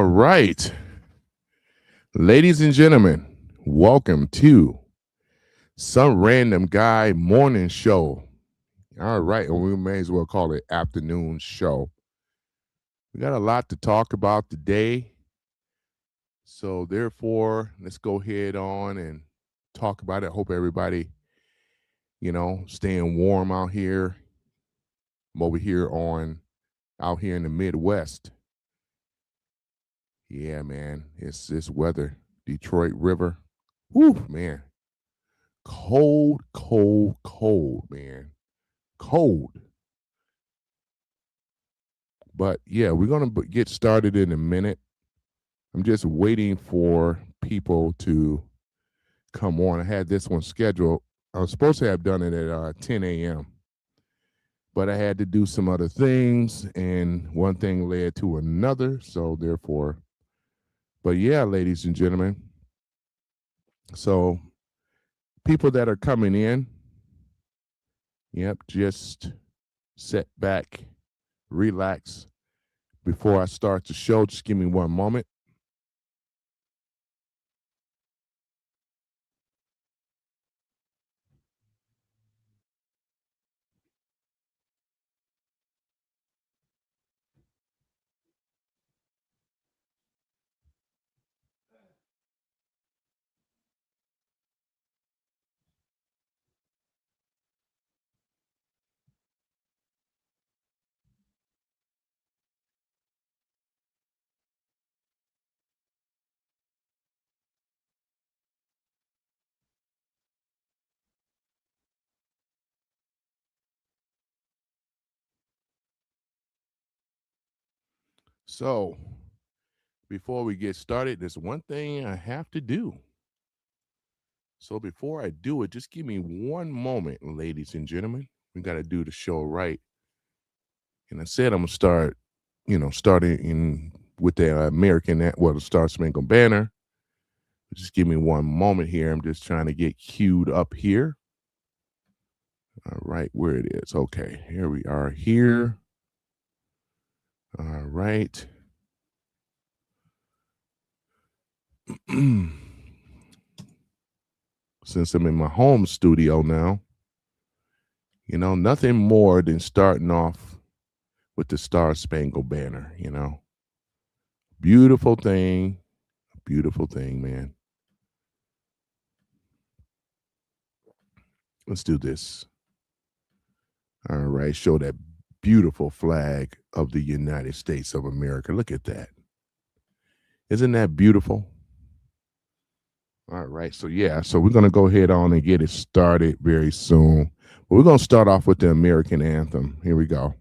All right. Ladies and gentlemen, welcome to Some Random Guy Morning Show. All right, and we may as well call it afternoon show. We got a lot to talk about today. So therefore, let's go ahead on and talk about it. Hope everybody, staying warm out here. I'm over here out here in the Midwest. Yeah, man. It's this weather. Detroit River. Whew, man. Cold, cold, cold, man. Cold. But yeah, we're going to get started in a minute. I'm just waiting for people to come on. I had this one scheduled. I was supposed to have done it at 10 a.m., but I had to do some other things, and one thing led to another. So therefore, but yeah, ladies and gentlemen. So people that are coming in, yep, just sit back, relax. Before I start the show, just give me one moment. So, before we get started, there's one thing I have to do. So, before I do it, just give me one moment, ladies and gentlemen. We got to do the show right. And I said I'm going to starting with the the Star Spangled Banner. Just give me one moment here. I'm just trying to get queued up here. All right, where it is. Okay, here we are here. All right. Since I'm in my home studio now, nothing more than starting off with the Star Spangled Banner, Beautiful thing, man. Let's do this. All right, show that beautiful flag of the United States of America. Look at that. Isn't that beautiful? All right, so we're going to go ahead on and get it started very soon. But we're going to start off with the American anthem. Here we go.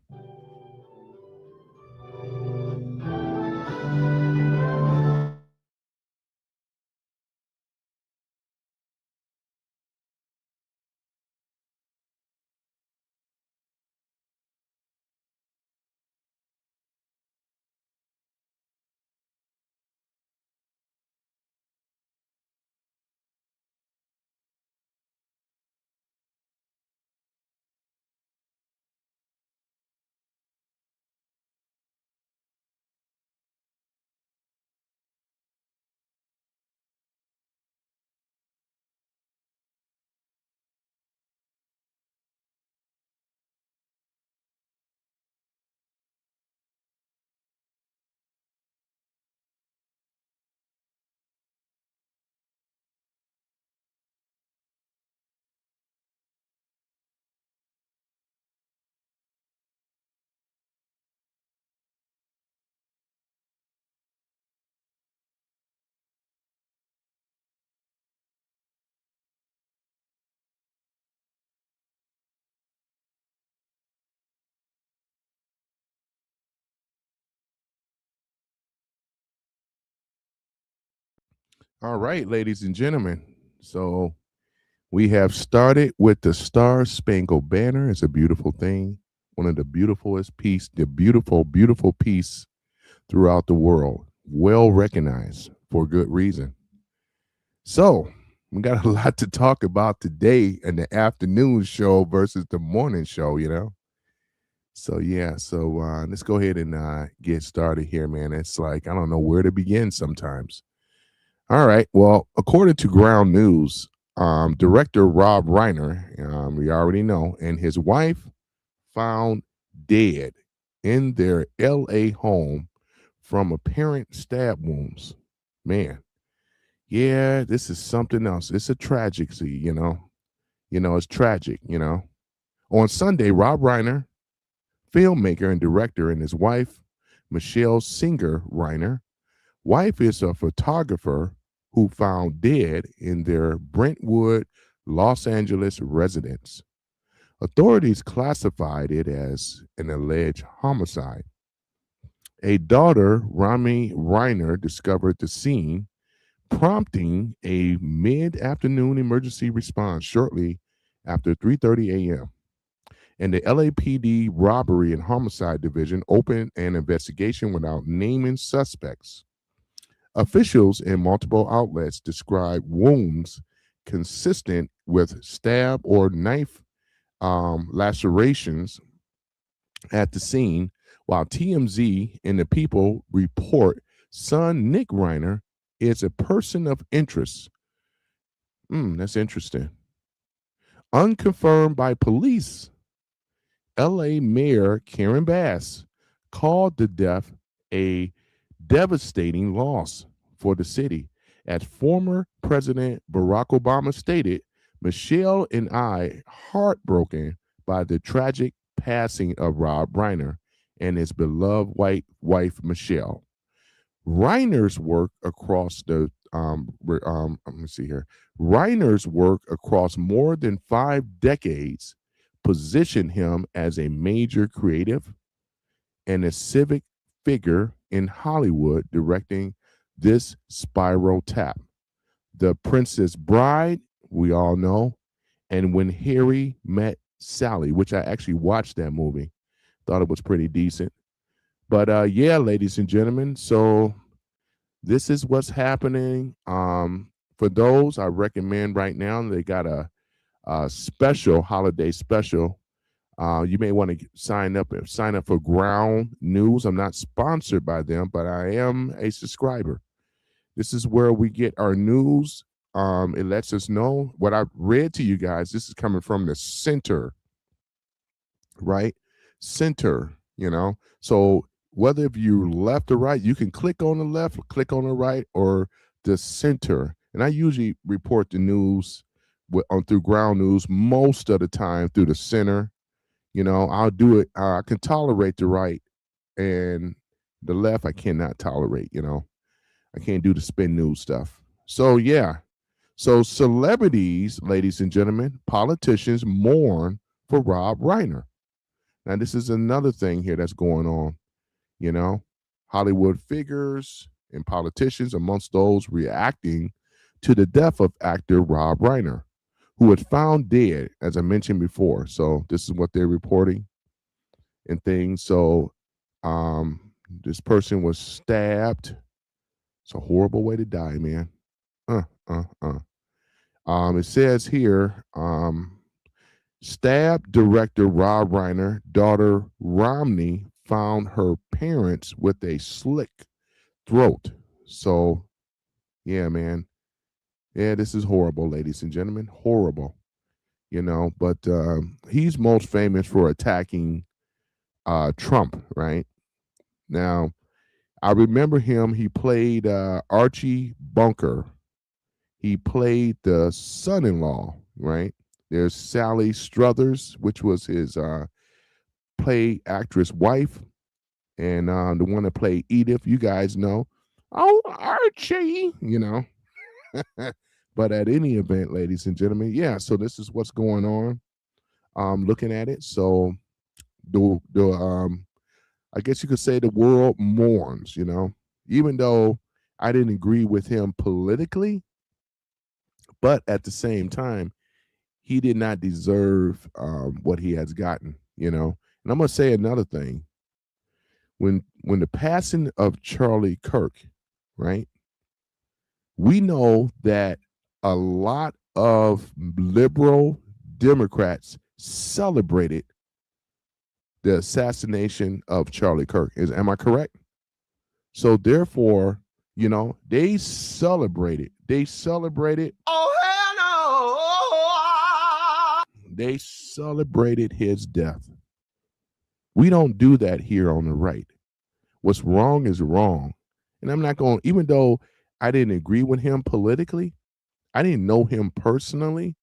All right, ladies and gentlemen. So we have started with the Star Spangled Banner. It's a beautiful thing. One of the beautifulest piece, the beautiful piece throughout the world. Well recognized for good reason. So we got a lot to talk about today in the afternoon show versus the morning show, So yeah, so let's go ahead and get started here, man. It's like I don't know where to begin sometimes. All right. Well, according to Ground News, director Rob Reiner, we already know, and his wife found dead in their L.A. home from apparent stab wounds. Man, yeah, this is something else. It's a tragedy, you know. It's tragic, you know. On Sunday, Rob Reiner, filmmaker and director, and his wife, Michelle Singer Reiner, wife is a photographer who found dead in their Brentwood, Los Angeles residence. Authorities classified it as an alleged homicide. A daughter, Rami Reiner, discovered the scene, prompting a mid-afternoon emergency response shortly after 3:30 a.m. And the LAPD Robbery and Homicide Division opened an investigation without naming suspects. Officials in multiple outlets describe wounds consistent with stab or knife lacerations at the scene, while TMZ and the People report son Nick Reiner is a person of interest. That's interesting. Unconfirmed by police, LA Mayor Karen Bass called the death a devastating loss for the city. As former President Barack Obama stated, Michelle and I heartbroken by the tragic passing of Rob Reiner and his beloved white wife Michelle. Reiner's work across the let me see here. Reiner's work across more than 5 decades positioned him as a major creative and a civic figure in Hollywood, directing this spiral tap. The Princess Bride, we all know, and When Harry Met Sally, which I actually watched that movie. Thought it was pretty decent. But yeah, ladies and gentlemen, so this is what's happening. For those, I recommend right now, they got a special holiday special. You may want to sign up for Ground News. I'm not sponsored by them, but I am a subscriber. This is where we get our news. It lets us know what I read to you guys. This is coming from the center, right? Center, you know. So whether if you left or right, you can click on the left, click on the right, or the center. And I usually report the news on through Ground News most of the time through the center. I'll do it. I can tolerate the right, and the left I cannot tolerate. I can't do the spin news stuff. So yeah. So celebrities, ladies and gentlemen, politicians mourn for Rob Reiner. Now this is another thing here that's going on. You know, Hollywood figures and politicians amongst those reacting to the death of actor Rob Reiner, who was found dead, as I mentioned before. So this is what they're reporting and things. So this person was stabbed. It's a horrible way to die, man. Uh, uh, uh. It says here, stabbed director Rob Reiner, daughter Romney found her parents with a slit throat. So, yeah, man. Yeah, this is horrible, ladies and gentlemen. Horrible. But he's most famous for attacking Trump, right? Now, I remember him. He played Archie Bunker. He played the son-in-law, right? There's Sally Struthers, which was his play actress wife, and the one that played Edith, you guys know. Oh, Archie, But at any event, ladies and gentlemen, yeah. So this is what's going on. Looking at it, so the I guess you could say the world mourns. Even though I didn't agree with him politically, but at the same time, he did not deserve what he has gotten. And I'm gonna say another thing. When the passing of Charlie Kirk, right? We know that a lot of liberal Democrats celebrated the assassination of Charlie Kirk. Am I correct? So therefore, they celebrated. They celebrated. Oh hell no! They celebrated his death. We don't do that here on the right. What's wrong is wrong. And I'm not going, even though I didn't agree with him politically, I didn't know him personally.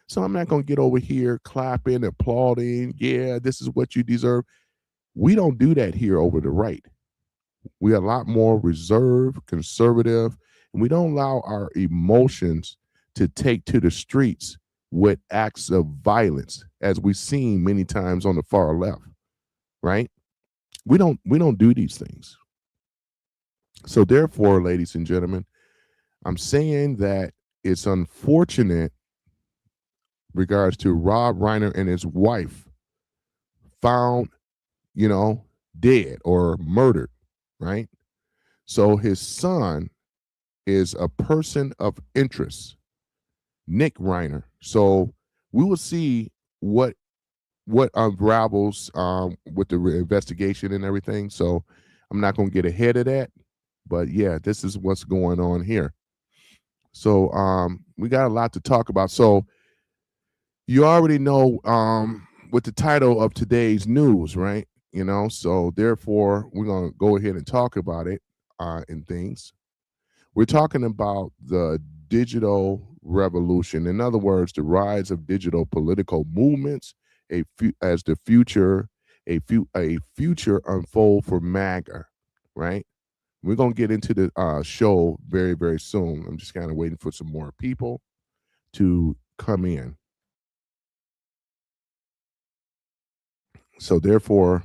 So I'm not going to get over here clapping, applauding. Yeah, this is what you deserve. We don't do that here over the right. We are a lot more reserved, conservative, and we don't allow our emotions to take to the streets with acts of violence, as we've seen many times on the far left, right? We don't do these things. So therefore, ladies and gentlemen, I'm saying that it's unfortunate regards to Rob Reiner and his wife found, dead or murdered, right? So his son is a person of interest, Nick Reiner. So we will see what unravels with the investigation and everything. So I'm not going to get ahead of that, but yeah, this is what's going on here. So we got a lot to talk about. So you already know with the title of today's news, right? So therefore we're going to go ahead and talk about it and things. We're talking about the digital revolution. In other words, the rise of digital political movements as the future unfold for MAGA, right? We're going to get into the show very, very soon. I'm just kind of waiting for some more people to come in. So therefore,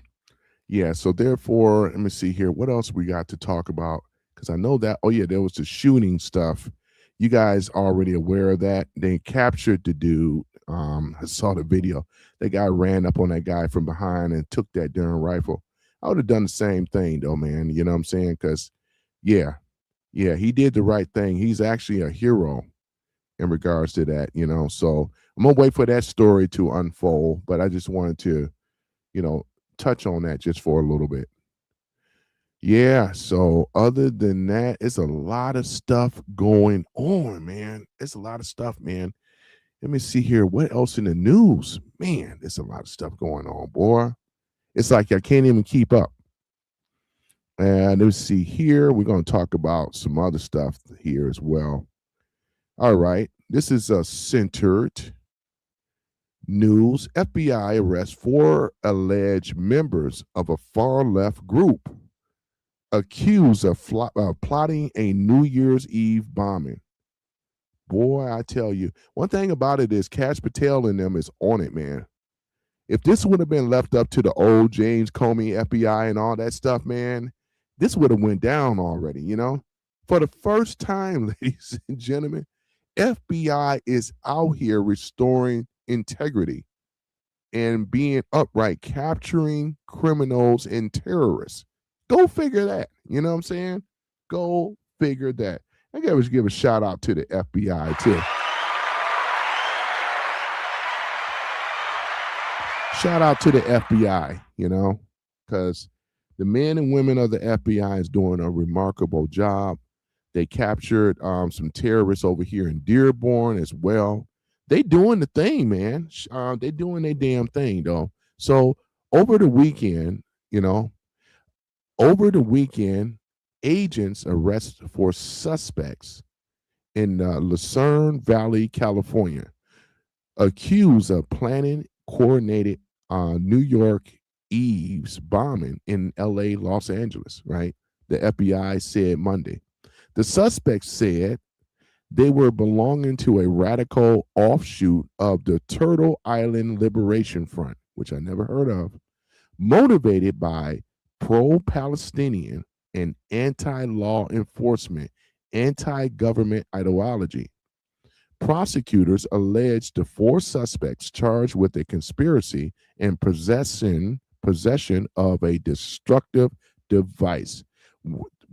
let me see here. What else we got to talk about? Because I know that, there was the shooting stuff. You guys already aware of that. They captured the dude. I saw the video. That guy ran up on that guy from behind and took that darn rifle. I would have done the same thing though, man. You know what I'm saying? Because, yeah, he did the right thing. He's actually a hero in regards to that, So I'm going to wait for that story to unfold. But I just wanted to, touch on that just for a little bit. Yeah, so other than that, it's a lot of stuff going on, man. It's a lot of stuff, man. Let me see here. What else in the news? Man, there's a lot of stuff going on, boy. It's like I can't even keep up. And let's see here. We're going to talk about some other stuff here as well. All right. This is a centered news. FBI arrests 4 alleged members of a far left group accused of plotting a New Year's Eve bombing. Boy, I tell you, one thing about it is Cash Patel and them is on it, man. If this would have been left up to the old James Comey FBI and all that stuff, man, this would have went down already, For the first time, ladies and gentlemen, FBI is out here restoring integrity and being upright, capturing criminals and terrorists. Go figure that. You know what I'm saying? Go figure that. I gotta give a shout out to the FBI too. Shout out to the FBI, because the men and women of the FBI is doing a remarkable job. They captured some terrorists over here in Dearborn as well. They doing the thing, man. They doing their damn thing, though. So over the weekend, agents arrest 4 suspects in Lucerne Valley, California, accused of planning coordinated New York Eve's bombing in LA, Los Angeles, right? The FBI said Monday. The suspects said they were belonging to a radical offshoot of the Turtle Island Liberation Front, which I never heard of, motivated by pro-Palestinian and anti-law enforcement, anti-government ideology. Prosecutors alleged the 4 suspects charged with a conspiracy and possession of a destructive device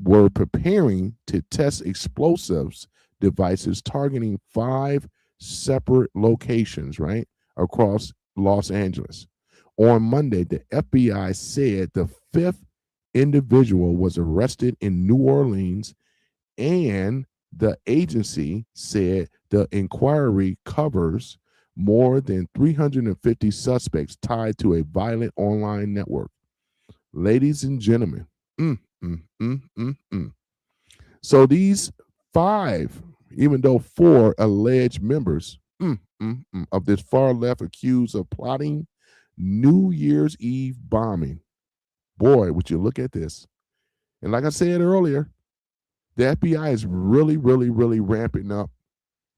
were preparing to test explosives devices targeting 5 separate locations, right, across Los Angeles. On Monday, the FBI said the fifth individual was arrested in New Orleans, and the agency said the inquiry covers more than 350 suspects tied to a violent online network. Ladies and gentlemen, mm, mm, mm, mm, mm. So these five, even though four alleged members of this far left accused of plotting New Year's Eve bombing. Boy, would you look at this. And like I said earlier, the FBI is really, really, really ramping up.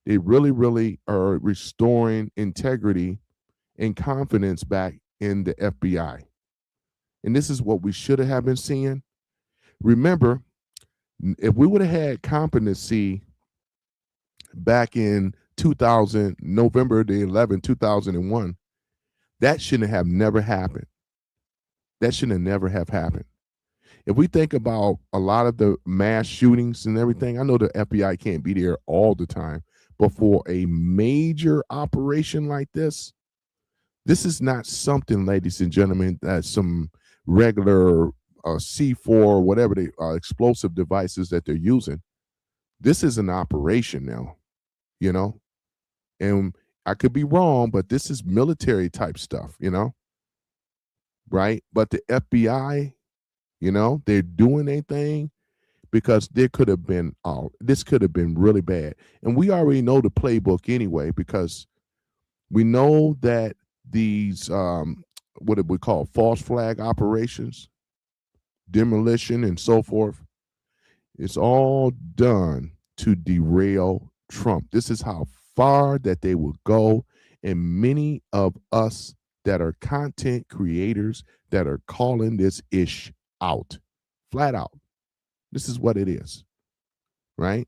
They really, really are restoring integrity and confidence back in the FBI. And this is what we should have been seeing. Remember, if we would have had competency back in 2000, November the 11th, 2001, that shouldn't have never happened. That shouldn't have never have happened. If we think about a lot of the mass shootings and everything, I know the FBI can't be there all the time, but for a major operation like this is not something, ladies and gentlemen, that some regular C4, whatever the explosive devices that they're using. This is an operation now, you know, and I could be wrong, but this is military type stuff, you know, right? But the FBI, you know, they're doing a thing because there could have been, this could have been really bad. And we already know the playbook anyway, because we know that these, what we call false flag operations, demolition and so forth, it's all done to derail Trump. This is how far that they will go. And many of us that are content creators that are calling this ish out, flat out. This is what it is, right?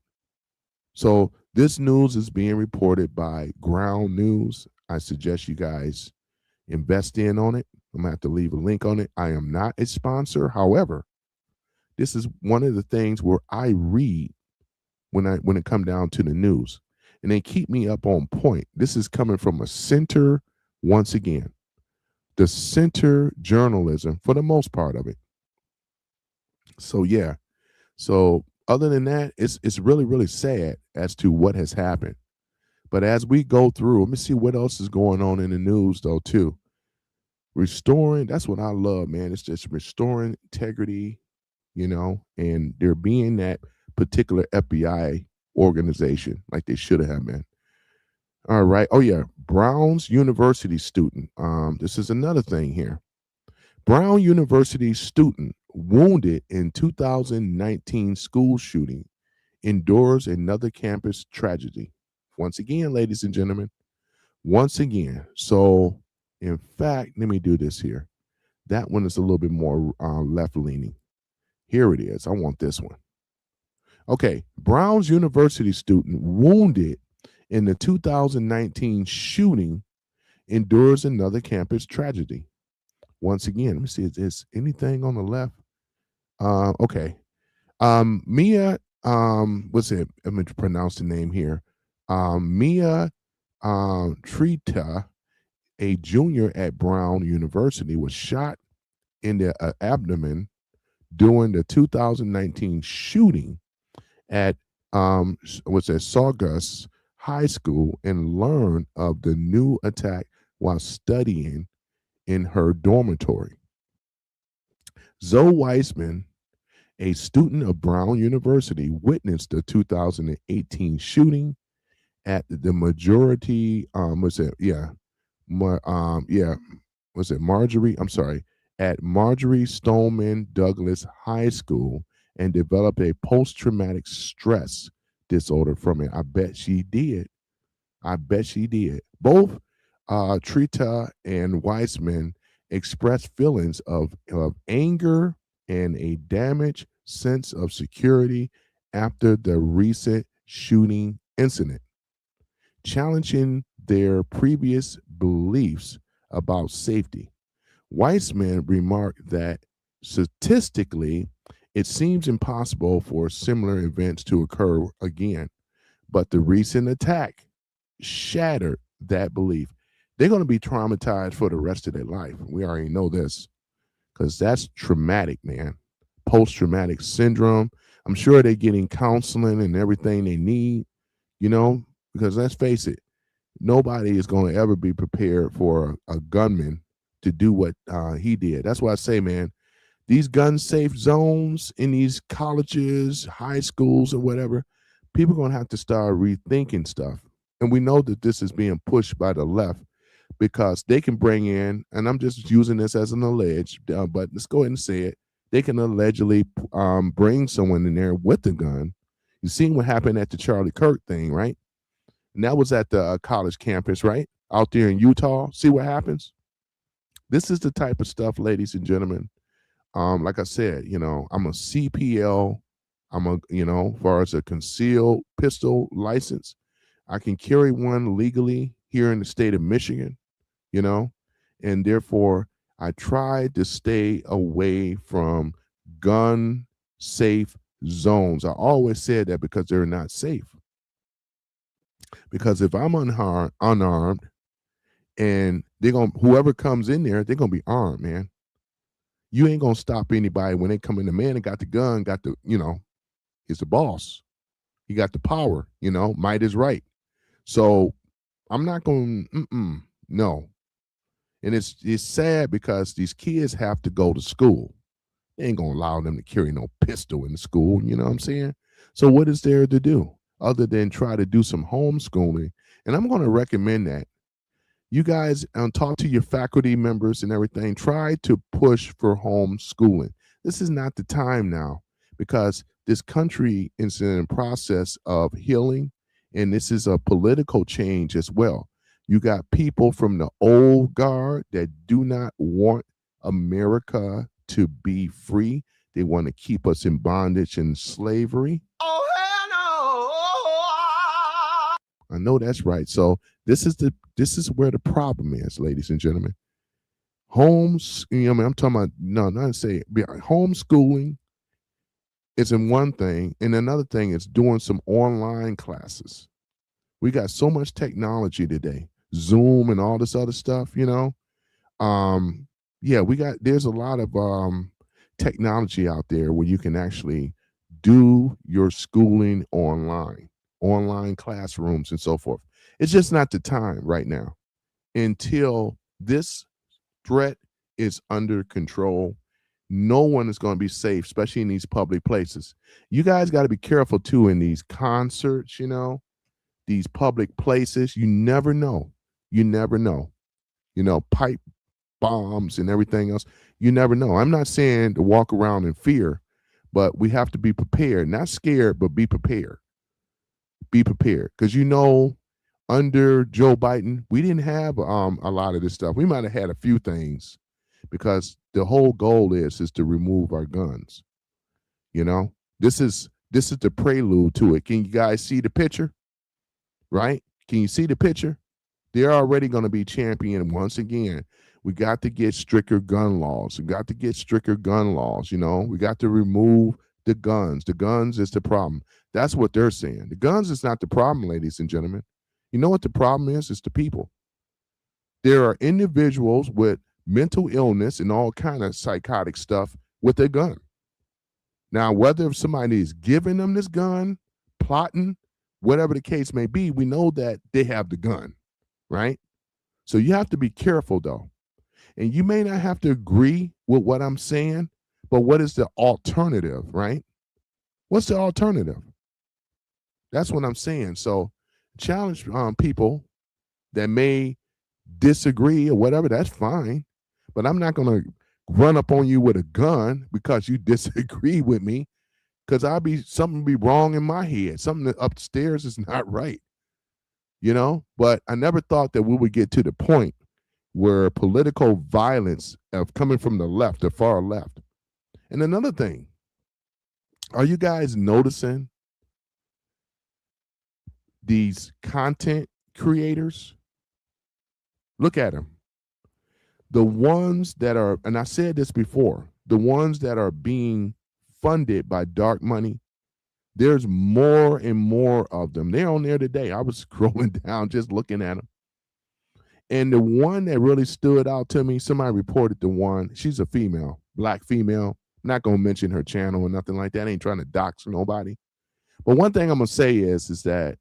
So this news is being reported by Ground News. I suggest you guys invest in on it. I'm gonna have to leave a link on it. I am not a sponsor. However, this is one of the things where I read when it come down to the news, and they keep me up on point. This is coming from a center, once again, the center journalism for the most part of it. So yeah. So other than that, it's really, really sad as to what has happened. But as we go through, let me see what else is going on in the news though too. Restoring, that's what I love, man. It's just restoring integrity, you know, and there being that particular FBI organization like they should have been. All right. Oh yeah, Brown's University student. This is another thing here. Brown University student wounded in 2019 school shooting endures another campus tragedy. Once again, ladies and gentlemen, once again. So, in fact, let me do this here. That one is a little bit more left leaning. Here it is. I want this one. Okay. Brown's University student wounded in the 2019 shooting endures another campus tragedy. Once again, let me see, is there anything on the left? Okay. Mia, what's it? Let me pronounce the name here. Mia Trita, a junior at Brown University, was shot in the abdomen during the 2019 shooting at Saugus High School, and learned of the new attack while studying in her dormitory. Zoe Weissman, a student of Brown University, witnessed the 2018 shooting at the at Marjorie Stoneman Douglas High School, and developed a post-traumatic stress disorder from it. I bet she did. Both Trita and Weissman expressed feelings of anger and a damaged sense of security after the recent shooting incident, challenging their previous beliefs about safety. Weissman remarked that statistically, it seems impossible for similar events to occur again, but the recent attack shattered that belief. they're going to be traumatized for the rest of their life. We already know this because that's traumatic, man. Post-traumatic syndrome. I'm sure they're getting counseling and everything they need, because let's face it, nobody is going to ever be prepared for a gunman to do what he did. That's why I say, man, these gun safe zones in these colleges, high schools, or whatever, people are going to have to start rethinking stuff. And we know that this is being pushed by the left because they can bring in, and I'm just using this as an allege, but let's go ahead and say it. They can allegedly bring someone in there with a gun. You seen what happened at the Charlie Kirk thing, right? And that was at the college campus, right? Out there in Utah. See what happens? This is the type of stuff, ladies and gentlemen. Like I said, I'm a CPL. I'm as far as a concealed pistol license, I can carry one legally here in the state of Michigan, and therefore I tried to stay away from gun safe zones. I always said that because they're not safe. Because if I'm unarmed, and whoever comes in there, they're gonna be armed, man. You ain't gonna stop anybody when they come in. The man that got the gun, got the, he's the boss. He got the power, might is right. So I'm not going, no. And it's sad because these kids have to go to school. They ain't gonna allow them to carry no pistol in the school, you know what I'm saying? So what is there to do other than try to do some homeschooling? And I'm gonna recommend that. You guys talk to your faculty members and everything. Try to push for homeschooling. This is not the time now because this country is in the process of healing, and this is a political change as well. You got people from the old guard that do not want America to be free. They want to keep us in bondage and slavery. Oh, hell no. I know that's right. So this is where the problem is, ladies and gentlemen. I'm talking about homeschooling is in one thing, and another thing is doing some online classes. We got so much technology today, Zoom and all this other stuff, there's a lot of technology out there where you can actually do your schooling online classrooms and so forth. It's just not the time right now until this threat is under control. No one is going to be safe, especially in these public places. You guys got to be careful too in these concerts, these public places. You never know. Pipe bombs and everything else. You never know. I'm not saying to walk around in fear, but we have to be prepared. Not scared, but be prepared. Be prepared. Because under Joe Biden, we didn't have a lot of this stuff. We might have had a few things because the whole goal is to remove our guns. This is the prelude to it. Can you guys see the picture? Right? Can you see the picture? They're already going to be championing once again. We got to get stricter gun laws. We got to get stricter gun laws. We got to remove the guns. The guns is the problem. That's what they're saying. The guns is not the problem, ladies and gentlemen. You know what the problem is? It's the people. There are individuals with mental illness and all kind of psychotic stuff with their gun. Now, whether somebody is giving them this gun, plotting, whatever the case may be, we know that they have the gun, right? So you have to be careful, though. And you may not have to agree with what I'm saying, but what is the alternative, right? What's the alternative? That's what I'm saying. So challenge people that may disagree or whatever, that's fine. But I'm not going to run up on you with a gun because you disagree with me, because something be wrong in my head. Something upstairs is not right. But I never thought that we would get to the point where political violence coming from the left, the far left. And another thing, are you guys noticing these content creators? Look at them. The ones that are, and I said this before, the ones that are being funded by dark money, there's more and more of them. They're on there today. I was scrolling down just looking at them. And the one that really stood out to me, somebody reported the one, she's a female, black female. I'm not going to mention her channel or nothing like that. I ain't trying to dox nobody. But one thing I'm going to say is that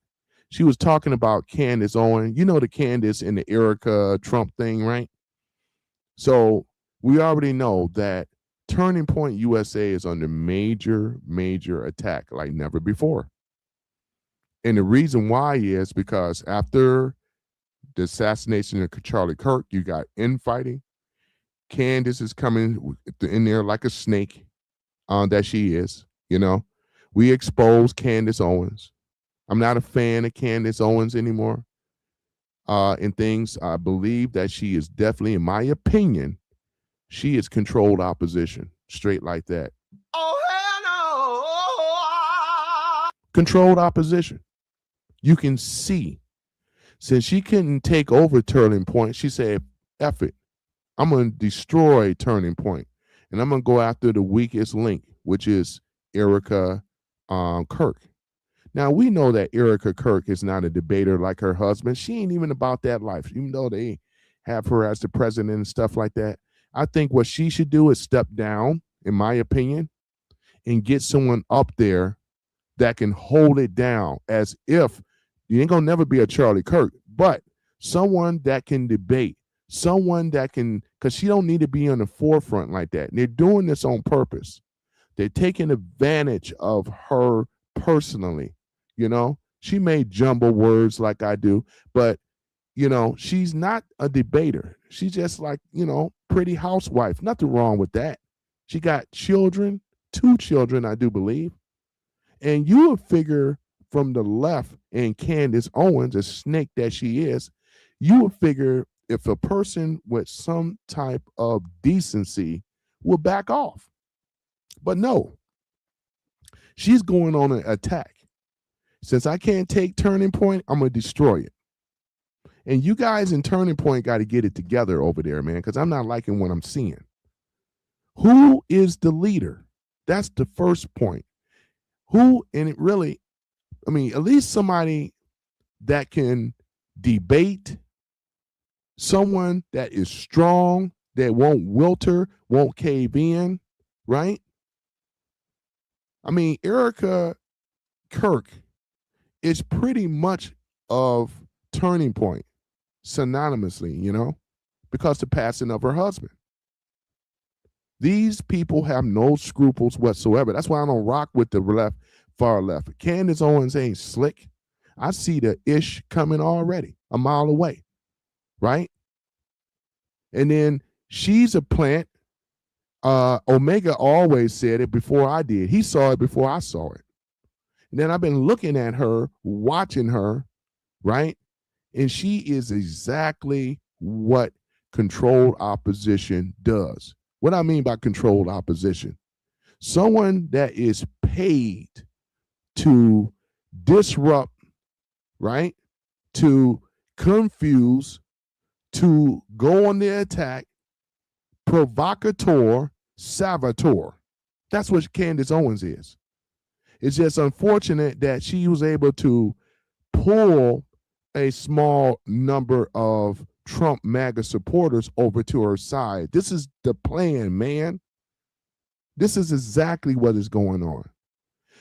she was talking about Candace Owens. You know the Candace and the Erica Trump thing, right? So we already know that Turning Point USA is under major attack like never before. And the reason why is because after the assassination of Charlie Kirk, you got infighting. Candace is coming in there like a snake that she is, you know. We expose Candace Owens. I'm not a fan of Candace Owens anymore. And things, I believe that she is definitely, in my opinion, she is controlled opposition, straight like that. Oh, hell no. Controlled opposition. You can see, since she couldn't take over Turning Point, she said, F it. I'm going to destroy Turning Point, and I'm going to go after the weakest link, which is Erica Kirk. Now, we know that Erica Kirk is not a debater like her husband. She ain't even about that life, even though they have her as the president and stuff like that. I think what she should do is step down, in my opinion, and get someone up there that can hold it down, as if you ain't going to never be a Charlie Kirk, but someone that can debate, someone that can, because she don't need to be on the forefront like that. And they're doing this on purpose. They're taking advantage of her personally. You know, she may jumble words like I do, but, you know, she's not a debater. She's just like, you know, pretty housewife. Nothing wrong with that. She got children, 2 children, I do believe. And you would figure from the left and Candace Owens, a snake that she is, you would figure if a person with some type of decency will back off. But no, she's going on an attack. Since I can't take Turning Point, I'm going to destroy it. And you guys in Turning Point got to get it together over there, man, because I'm not liking what I'm seeing. Who is the leader? That's the first point. Who, and it really, I mean, at least somebody that can debate, someone that is strong, that won't wilter, won't cave in, right? I mean, Erica Kirk is pretty much of Turning Point synonymously, you know, because the passing of her husband. These people have no scruples whatsoever. That's why I don't rock with the left, far left. Candace Owens ain't slick. I see the ish coming already a mile away, right? And then she's a plant. Omega always said it before I did. He saw it before I saw it. And then I've been looking at her, watching her, right? And she is exactly what controlled opposition does. What I mean by controlled opposition, someone that is paid to disrupt, right? To confuse, to go on the attack, provocateur, saboteur. That's what Candace Owens is. It's just unfortunate that she was able to pull a small number of Trump MAGA supporters over to her side. This is the plan, man. This is exactly what is going on.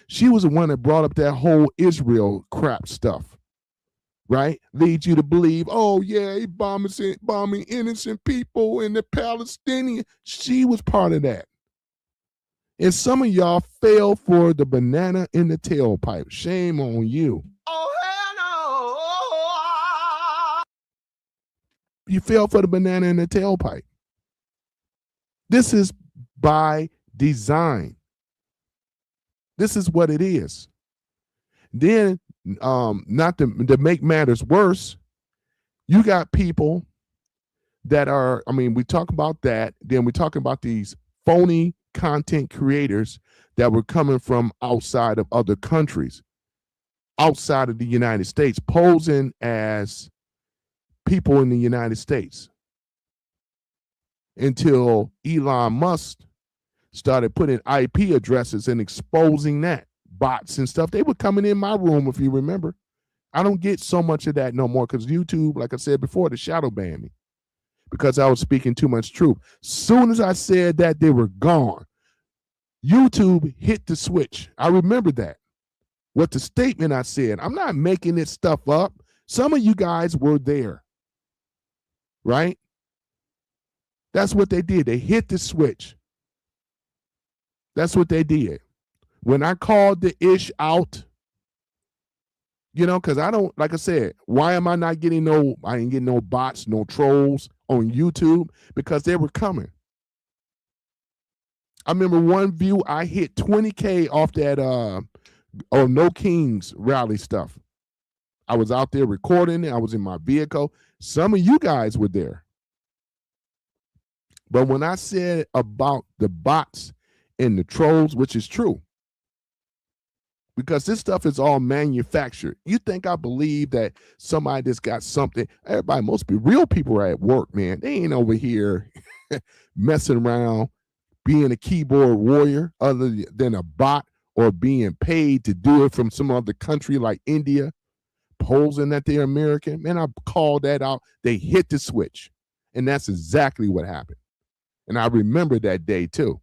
She was the one that brought up that whole Israel crap stuff, right? Leads you to believe, oh yeah, he bombing innocent people and the Palestinians. She was part of that. And some of y'all fell for the banana in the tailpipe. Shame on you. Oh, hell no. You fell for the banana in the tailpipe. This is by design. This is what it is. Then, not to make matters worse, you got people that are, I mean, we talk about that. Then we talk about these phony content creators that were coming from outside of other countries, outside of the United States, posing as people in the United States, until Elon Musk started putting IP addresses and exposing that, bots and stuff. They were coming in my room, if you remember, I don't get so much of that no more because YouTube, like I said before, they shadow banned me because I was speaking too much truth. Soon as I said that, they were gone. YouTube hit the switch. I remember that. What the statement I said. I'm not making this stuff up. Some of you guys were there, right? That's what they did. They hit the switch. That's what they did. When I called the ish out, because I don't, like I said, why am I not getting I ain't getting no bots, no trolls on YouTube? Because they were coming. I remember one view, I hit 20K off that No Kings rally stuff. I was out there recording it. I was in my vehicle. Some of you guys were there. But when I said about the bots and the trolls, which is true, because this stuff is all manufactured. You think I believe that somebody just got something? Everybody, most people, real people are at work, man. They ain't over here messing around, being a keyboard warrior other than a bot or being paid to do it from some other country like India, posing that they're American. Man, I called that out. They hit the switch. And that's exactly what happened. And I remember that day too.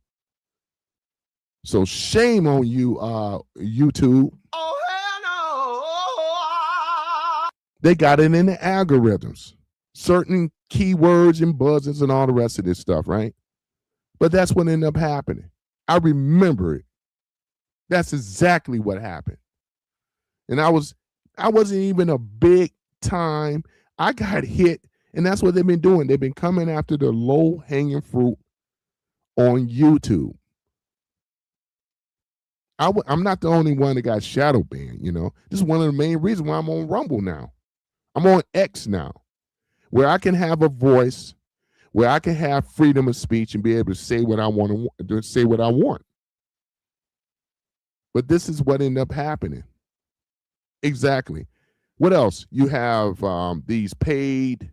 So shame on you, YouTube. Oh, hell no. They got it in the algorithms. Certain keywords and buzzes and all the rest of this stuff, right? But that's what ended up happening. I remember it. That's exactly what happened. And I wasn't even a big time. I got hit, and that's what they've been doing. They've been coming after the low-hanging fruit on YouTube. I'm not the only one that got shadow banned, This is one of the main reasons why I'm on Rumble now. I'm on X now, where I can have a voice, where I can have freedom of speech and be able to say what I want to say what I want. But this is what ended up happening. Exactly. What else? You have these paid,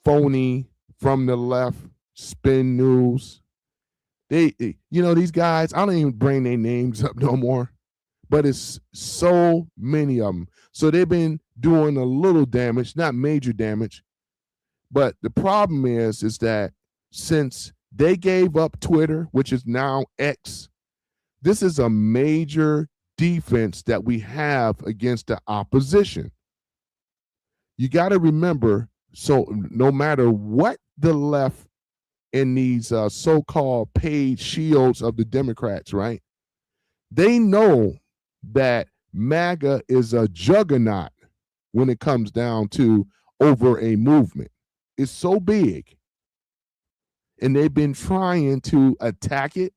phony, from the left, spin news. These guys, I don't even bring their names up no more, but it's so many of them. So they've been doing a little damage, not major damage. But the problem is that since they gave up Twitter, which is now X, this is a major defense that we have against the opposition. You got to remember, so no matter what the left in these so-called paid shields of the Democrats, right? They know that MAGA is a juggernaut when it comes down to over a movement. It's so big. And they've been trying to attack it,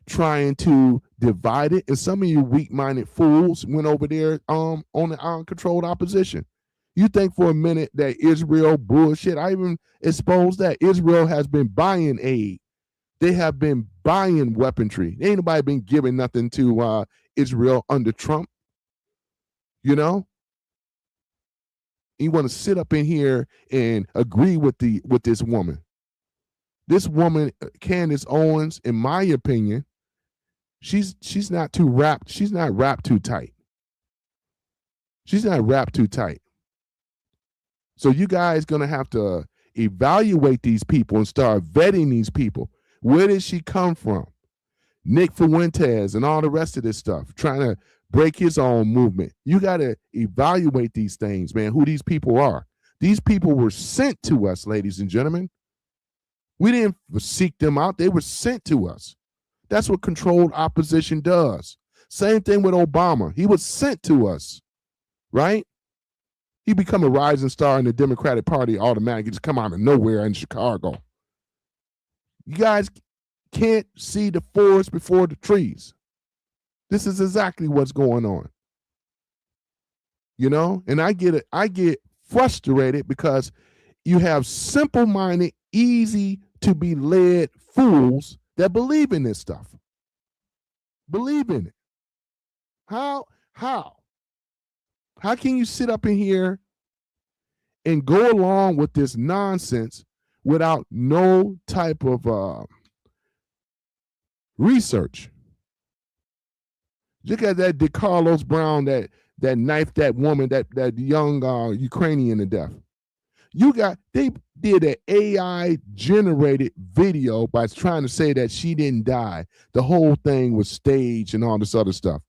trying to divide it. And some of you weak-minded fools went over there on the uncontrolled opposition. You think for a minute that Israel bullshit. I even exposed that Israel has been buying aid. They have been buying weaponry. Ain't nobody been giving nothing to Israel under Trump. You want to sit up in here and agree with this woman. This woman, Candace Owens, in my opinion, she's not too wrapped. She's not wrapped too tight. She's not wrapped too tight. So you guys going to have to evaluate these people and start vetting these people. Where did she come from? Nick Fuentes and all the rest of this stuff, trying to break his own movement. You got to evaluate these things, man, who these people are. These people were sent to us, ladies and gentlemen. We didn't seek them out. They were sent to us. That's what controlled opposition does. Same thing with Obama. He was sent to us, right? He become a rising star in the Democratic Party automatically, just come out of nowhere in Chicago. You guys can't see the forest before the trees. This is exactly what's going on. And I get frustrated because you have simple-minded, easy to be led fools that believe in this stuff. Believe in it. How? How can you sit up in here and go along with this nonsense without no type of research? Look at that DeCarlos Brown that knifed that woman, that young Ukrainian to death. They did an AI generated video by trying to say that she didn't die. The whole thing was staged and all this other stuff.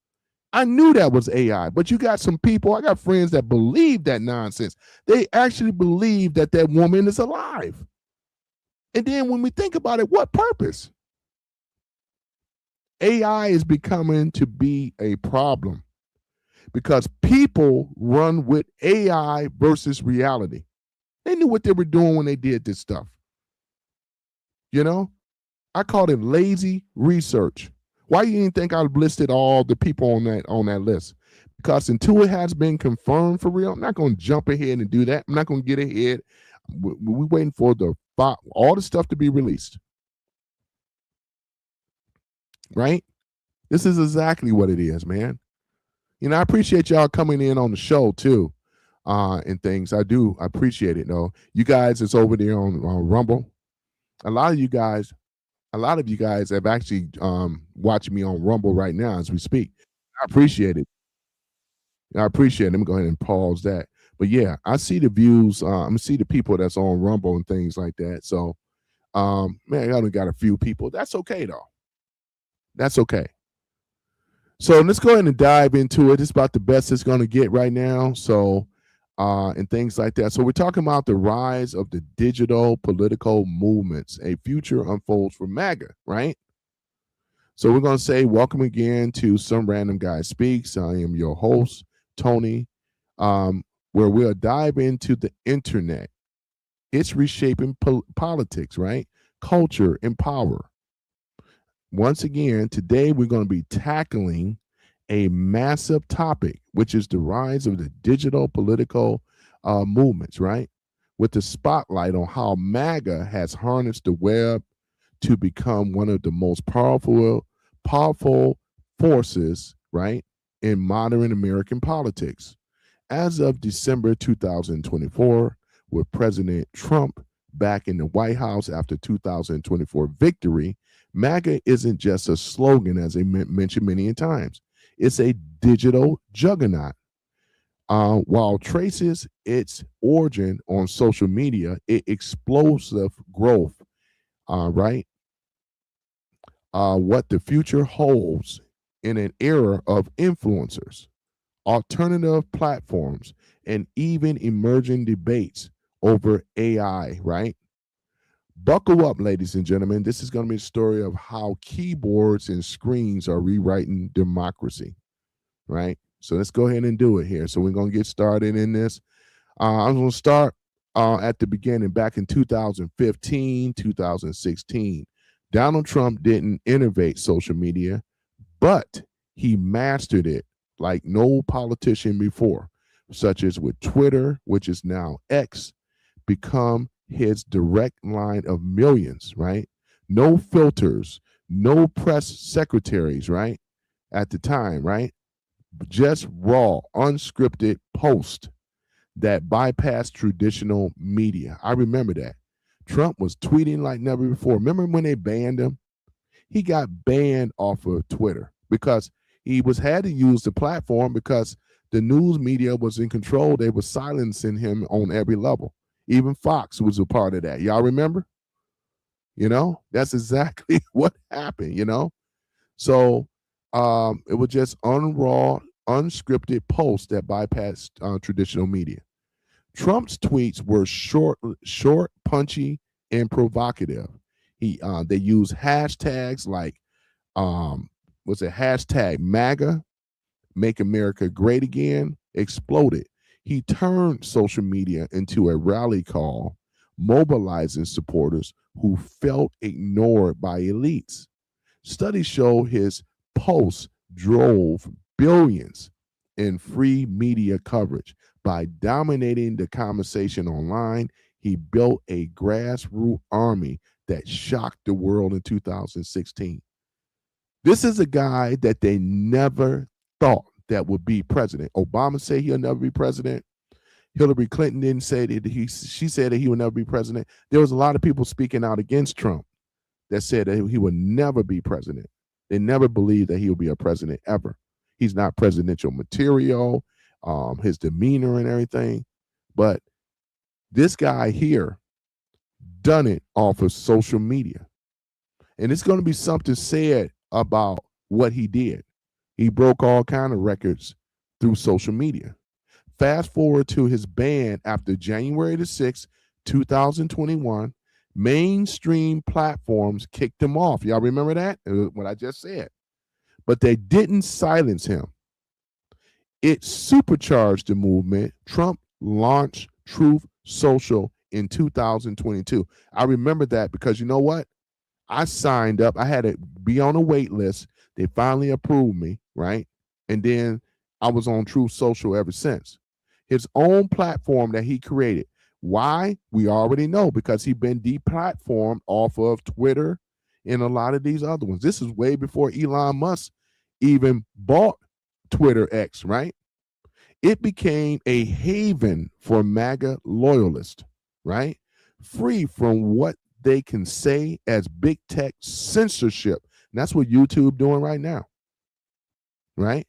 I knew that was AI, but you got some people, I got friends that believe that nonsense. They actually believe that that woman is alive. And then when we think about it, what purpose? AI is becoming to be a problem because people run with AI versus reality. They knew what they were doing when they did this stuff. You know, I called it lazy research. Why you didn't think I listed all the people on that list? Because until it has been confirmed for real, I'm not going to jump ahead and do that. I'm not going to get ahead. We're waiting for all the stuff to be released. Right? This is exactly what it is, man. You know, I appreciate y'all coming in on the show too, and things. I appreciate it. No, you guys is over there on Rumble. A lot of you guys have actually watching me on Rumble right now as we speak. I appreciate it. Let me go ahead and pause that. But yeah, I see the views. I see the people that's on Rumble and things like that. So, man, I only got a few people. That's okay though. That's okay. So let's go ahead and dive into it. It's about the best it's going to get right now. So, and things like that. So we're talking about the rise of the digital political movements. A future unfolds for MAGA, right? So we're going to say welcome again to Some Random Guy Speaks. I am your host, Tony, where we'll dive into the internet. It's reshaping politics, right? Culture and power. Once again, today we're going to be tackling a massive topic, which is the rise of the digital political movements, right? With the spotlight on how MAGA has harnessed the web to become one of the most powerful forces, right, in modern American politics. As of December 2024, with President Trump back in the White House after 2024 victory, MAGA isn't just a slogan, as I mentioned many times. It's a digital juggernaut. While traces its origin on social media, its explosive growth, right? What the future holds in an era of influencers, alternative platforms, and even emerging debates over AI, right? Buckle up, ladies and gentlemen. This is going to be a story of how keyboards and screens are rewriting democracy, right? So let's go ahead and do it here. So we're going to get started in this. I'm going to start at the beginning, back in 2015, 2016. Donald Trump didn't innovate social media, but he mastered it like no politician before, such as with Twitter, which is now X, become his direct line of millions, right? No filters, no press secretaries, right? At the time, right? Just raw, unscripted post that bypassed traditional media. I remember that. Trump was tweeting like never before. Remember when they banned him? He got banned off of Twitter because he had to use the platform because the news media was in control. They were silencing him on every level. Even Fox was a part of that. Y'all remember? You know, that's exactly what happened, you know? So it was just raw, unscripted posts that bypassed traditional media. Trump's tweets were short, punchy, and provocative. They used hashtags like was it hashtag MAGA, Make America Great Again, exploded. He turned social media into a rally call, mobilizing supporters who felt ignored by elites. Studies show his posts drove billions in free media coverage. By dominating the conversation online, he built a grassroots army that shocked the world in 2016. This is a guy that they never thought that would be president. Obama said he'll never be president. Hillary Clinton didn't say that she said that he would never be president. There was a lot of people speaking out against Trump that said that he would never be president. They never believed that he would be a president ever. He's not presidential material, his demeanor and everything. But this guy here done it off of social media. And it's going to be something said about what he did. He broke all kind of records through social media. Fast forward to his ban after January the 6th, 2021, mainstream platforms kicked him off. Y'all remember that? What I just said. But they didn't silence him. It supercharged the movement. Trump launched Truth Social in 2022. I remember that because you know what? I signed up. I had to be on a wait list. They finally approved me, right? And then I was on Truth Social ever since. His own platform that he created. Why? We already know, because he's been deplatformed off of Twitter and a lot of these other ones. This is way before Elon Musk even bought Twitter X, right? It became a haven for MAGA loyalists, right? Free from what they can say as big tech censorship. And that's what YouTube doing right now, right?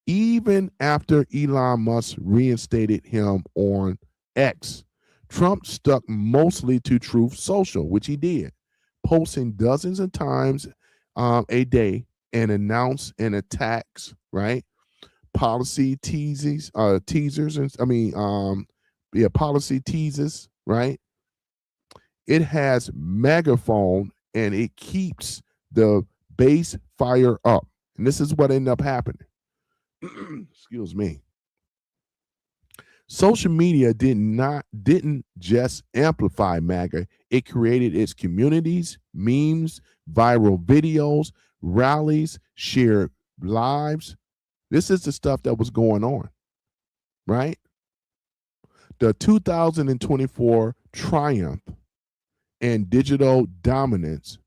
Even after Elon Musk reinstated him on X, Trump stuck mostly to Truth Social, which he did, posting dozens of times a day and announce and attacks, right? Policy teasers, policy teases, right? It has megaphone and it keeps the base fire up. And this is what ended up happening. Excuse me. Social media didn't just amplify MAGA. It created its communities, memes, viral videos, rallies, shared lives. This is the stuff that was going on, right? The 2024 triumph and digital dominance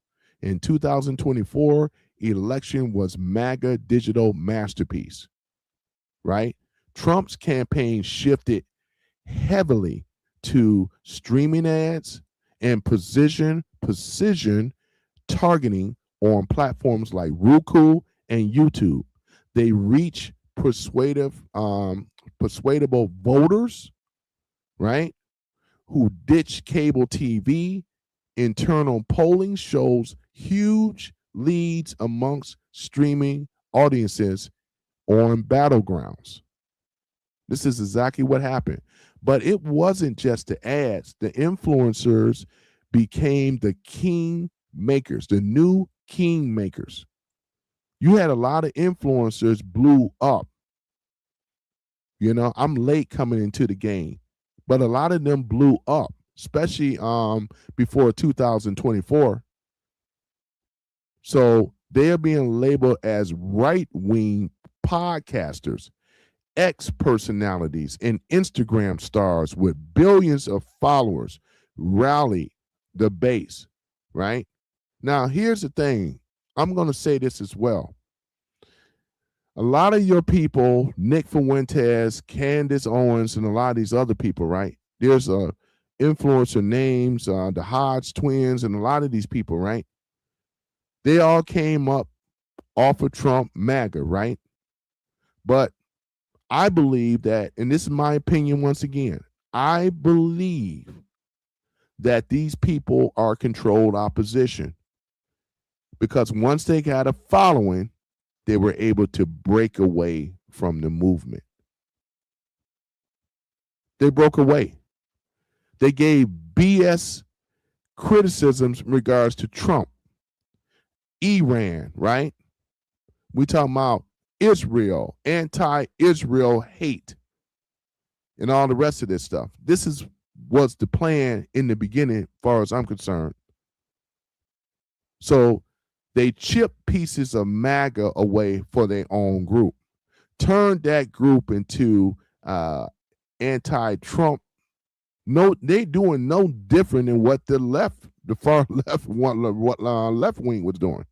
in 2024 election was MAGA digital masterpiece, right? Trump's campaign shifted heavily to streaming ads and precision targeting on platforms like Roku and YouTube. They reach persuadable voters, right? Who ditch cable TV. Internal polling shows huge leads amongst streaming audiences on battlegrounds. This is exactly what happened. But it wasn't just the ads. The influencers became the king makers, the new king makers. You had a lot of influencers blew up. You know, I'm late coming into the game, but a lot of them blew up, especially before 2024. So they're being labeled as right-wing podcasters, X personalities, and Instagram stars with billions of followers rally the base, right? Now, here's the thing. I'm going to say this as well. A lot of your people, Nick Fuentes, Candace Owens, and a lot of these other people, right? There's influencer names, the Hodge twins, and a lot of these people, right? They all came up off of Trump MAGA, right? But I believe that, and this is my opinion once again, I believe that these people are controlled opposition, because once they got a following, they were able to break away from the movement. They broke away. They gave BS criticisms in regards to Trump, Iran, right? We talking about Israel, anti-Israel hate, and all the rest of this stuff. This was the plan in the beginning, as far as I'm concerned. So they chipped pieces of MAGA away for their own group, turned that group into anti-Trump. No, they doing no different than what the far left, what left wing was doing.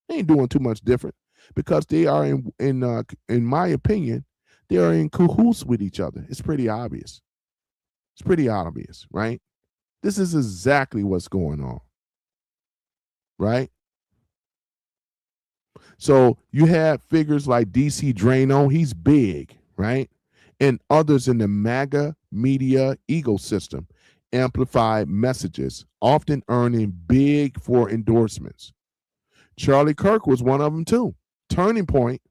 They ain't doing too much different, because they are in my opinion, they are in cahoots with each other. It's pretty obvious. It's pretty obvious, right? This is exactly what's going on, right? So you have figures like DC Drano, he's big, right? And others in the MAGA media ecosystem amplify messages, often earning big for endorsements. Charlie Kirk was one of them too. Turning Point,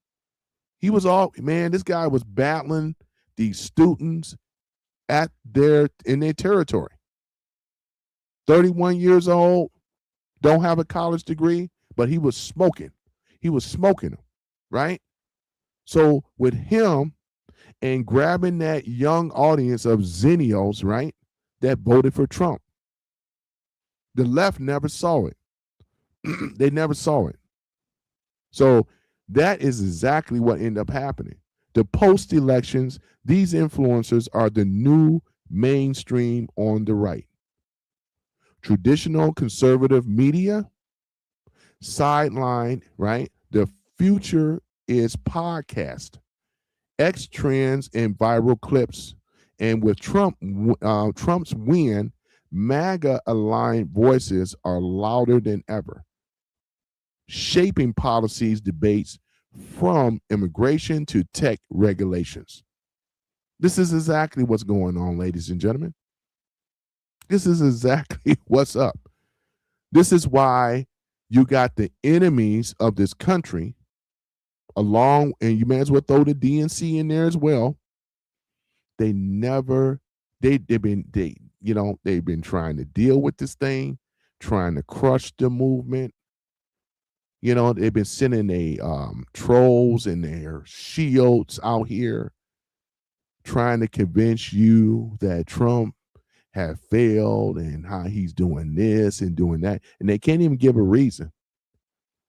he was all, man, this guy was battling these students in their territory. 31 years old, don't have a college degree, but he was smoking. He was smoking them, right? So with him and grabbing that young audience of Zennials, right, that voted for Trump, the left never saw it. They never saw it. So that is exactly what ended up happening. The post elections, these influencers are the new mainstream on the right. Traditional conservative media, sideline, right? The future is podcast, X trends, and viral clips. And with Trump's win, MAGA aligned voices are louder than ever, shaping policies debates from immigration to tech regulations. This is exactly what's going on, ladies and gentlemen. This is exactly what's up. This is why you got the enemies of this country along, and you may as well throw the DNC in there as well. They've been trying to deal with this thing, trying to crush the movement. They've been sending trolls and their shields out here trying to convince you that Trump had failed and how he's doing this and doing that. And they can't even give a reason.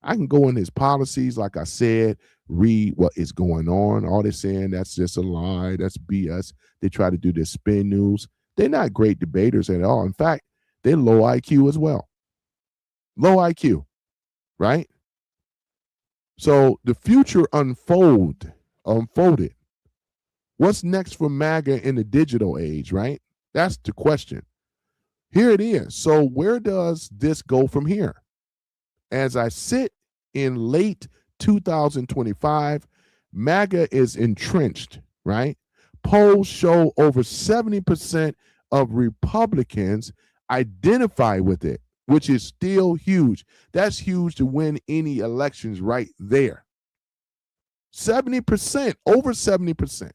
I can go in his policies, like I said, read what is going on. All they're saying, that's just a lie. That's BS. They try to do this spin news. They're not great debaters at all. In fact, they're low IQ as well. Low IQ, right? So the future unfolded. What's next for MAGA in the digital age, right? That's the question. Here it is. So where does this go from here? As I sit in late 2025, MAGA is entrenched, right? Polls show over 70% of Republicans identify with it, which is still huge. That's huge to win any elections right there. 70%, over 70%.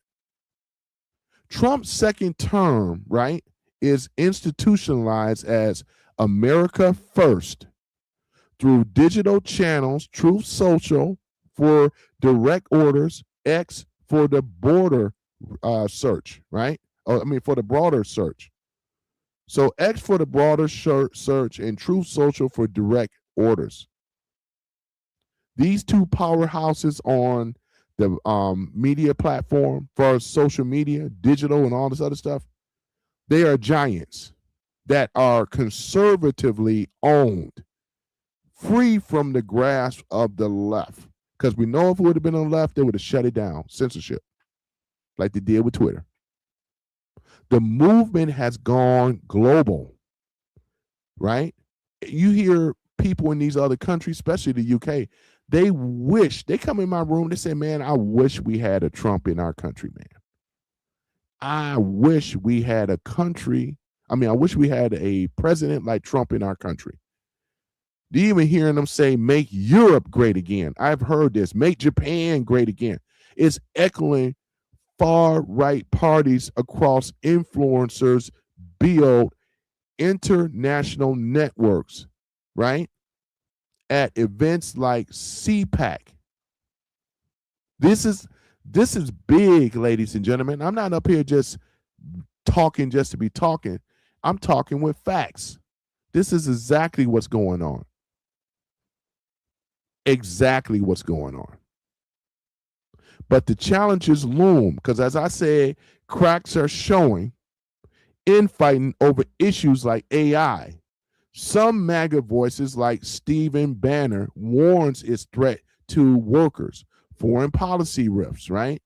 Trump's second term, right, is institutionalized as America First through digital channels, Truth Social for direct orders, X for the border search, right? For the broader search. So X for the broader search and Truth Social for direct orders. These two powerhouses on the media platform for social media, digital, and all this other stuff, they are giants that are conservatively owned, free from the grasp of the left. Because we know if it would have been on the left, they would have shut it down, censorship, like they did with Twitter. The movement has gone global, right? You hear people in these other countries, especially the UK, they come in my room, they say, man, I wish we had a Trump in our country, man. I wish we had a president like Trump in our country. Do you even hear them say, make Europe great again? I've heard this, make Japan great again. It's echoing far-right parties across influencers build international networks, right? At events like CPAC. This is big, ladies and gentlemen. I'm not up here just talking just to be talking. I'm talking with facts. This is exactly what's going on. Exactly what's going on. But the challenges loom because, as I said, cracks are showing infighting over issues like AI. Some MAGA voices like Stephen Banner warns its threat to workers, foreign policy rifts, right?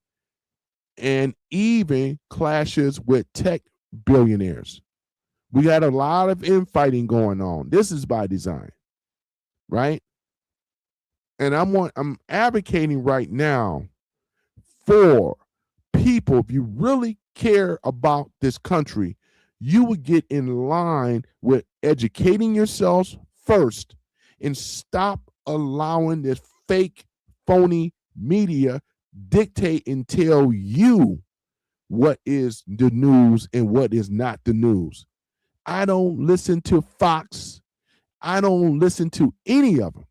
And even clashes with tech billionaires. We got a lot of infighting going on. This is by design, right? And I'm advocating right now for people, if you really care about this country, you would get in line with educating yourselves first and stop allowing this fake, phony media dictate and tell you what is the news and what is not the news. I don't listen to Fox. I don't listen to any of them.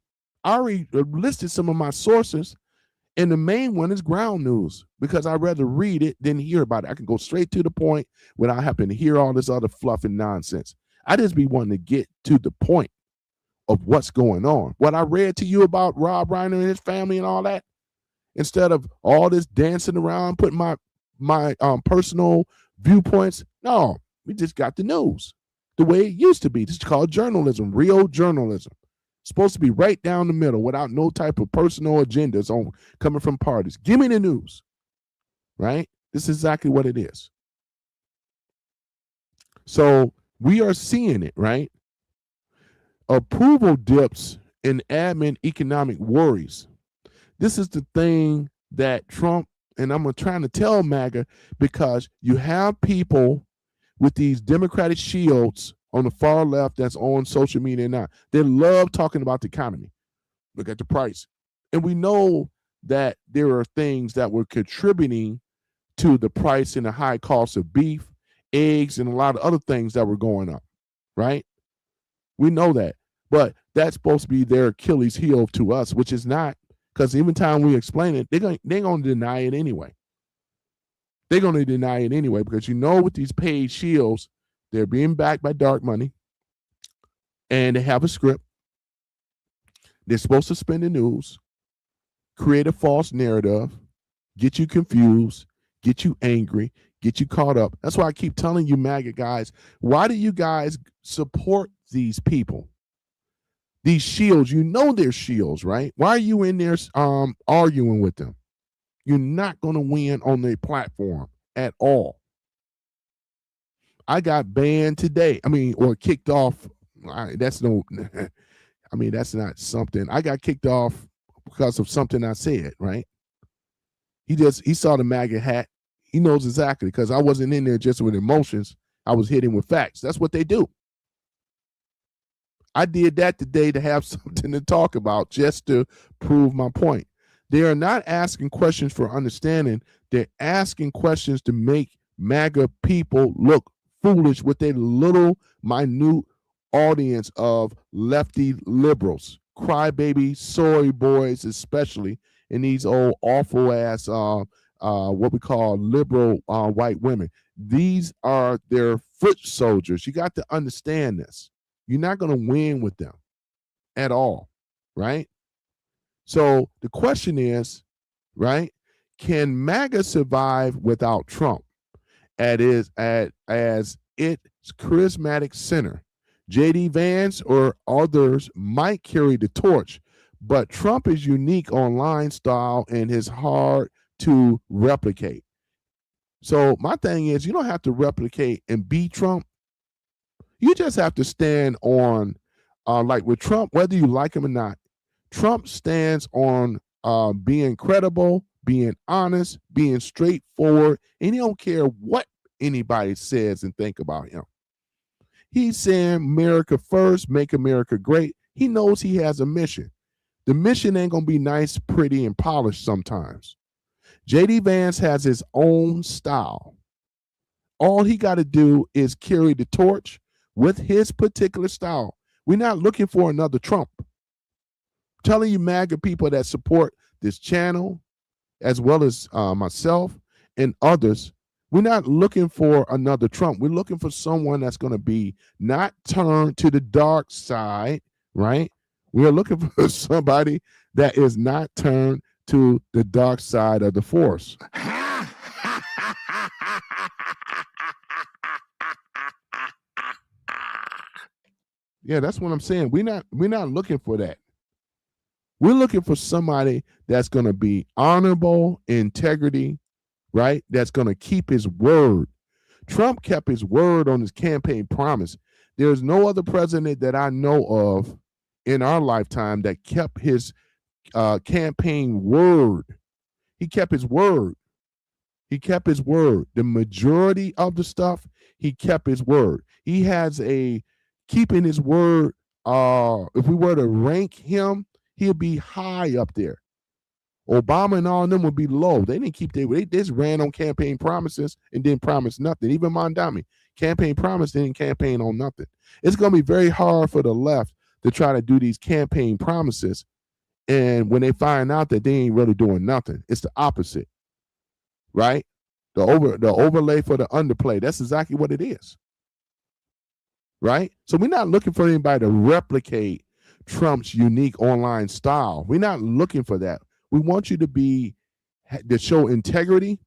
I already listed some of my sources, and the main one is ground news because I'd rather read it than hear about it. I can go straight to the point without having to hear all this other fluff and nonsense. I just be wanting to get to the point of what's going on. What I read to you about Rob Reiner and his family and all that, instead of all this dancing around, putting my personal viewpoints. No, we just got the news the way it used to be. This is called journalism, real journalism. Supposed to be right down the middle without no type of personal agendas on coming from parties. Give me the news, right? This is exactly what it is. So we are seeing it, right? Approval dips in admin economic worries. This is the thing that Trump, and I'm trying to tell MAGA, because you have people with these Democratic shields on the far left that's on social media now. They love talking about the economy. Look at the price. And we know that there are things that were contributing to the price and the high cost of beef, eggs, and a lot of other things that were going up, right? We know that. But that's supposed to be their Achilles heel to us, which is not, because even time we explain it, they're going to deny it anyway. They're going to deny it anyway because with these paid shields, they're being backed by dark money, and they have a script. They're supposed to spin the news, create a false narrative, get you confused, get you angry, get you caught up. That's why I keep telling you, MAGA guys, why do you guys support these people? These shields, they're shields, right? Why are you in there arguing with them? You're not going to win on their platform at all. I got banned today. Or kicked off. That's not something. I got kicked off because of something I said, right? He saw the MAGA hat. He knows exactly, because I wasn't in there just with emotions. I was hitting with facts. That's what they do. I did that today to have something to talk about, just to prove my point. They are not asking questions for understanding. They're asking questions to make MAGA people look foolish with their little, minute audience of lefty liberals, crybaby, sorry boys, especially, and these old awful ass, what we call liberal white women. These are their foot soldiers. You got to understand this. You're not going to win with them at all, right? So the question is, right, can MAGA survive without Trump as its charismatic center? J.D. Vance or others might carry the torch, but Trump is unique online style and is hard to replicate. So my thing is, you don't have to replicate and beat Trump. You just have to stand on, like with Trump, whether you like him or not, Trump stands on being credible, being honest, being straightforward, and he don't care what anybody says and think about him. He's saying America first, make America great. He knows he has a mission. The mission ain't going to be nice, pretty, and polished sometimes. J.D. Vance has his own style. All he got to do is carry the torch with his particular style. We're not looking for another Trump. I'm telling you, MAGA people that support this channel, as well as myself and others, we're not looking for another Trump. We're looking for someone that's going to be not turned to the dark side, right? We're looking for somebody that is not turned to the dark side of the force. Yeah, that's what I'm saying. We're not looking for that. We're looking for somebody that's going to be honorable, integrity, right? That's going to keep his word. Trump kept his word on his campaign promise. There's no other president that I know of in our lifetime that kept his campaign word. He kept his word. He kept his word. The majority of the stuff, he kept his word. He has a keeping his word. If we were to rank him, he'll be high up there. Obama and all of them would be low. They didn't keep they just ran on campaign promises and didn't promise nothing. Even Mondami, campaign promise, they didn't campaign on nothing. It's going to be very hard for the left to try to do these campaign promises. And when they find out that they ain't really doing nothing, it's the opposite, right? The overlay for the underplay. That's exactly what it is, right? So we're not looking for anybody to replicate Trump's unique online style. We're not looking for that. We want you to show integrity,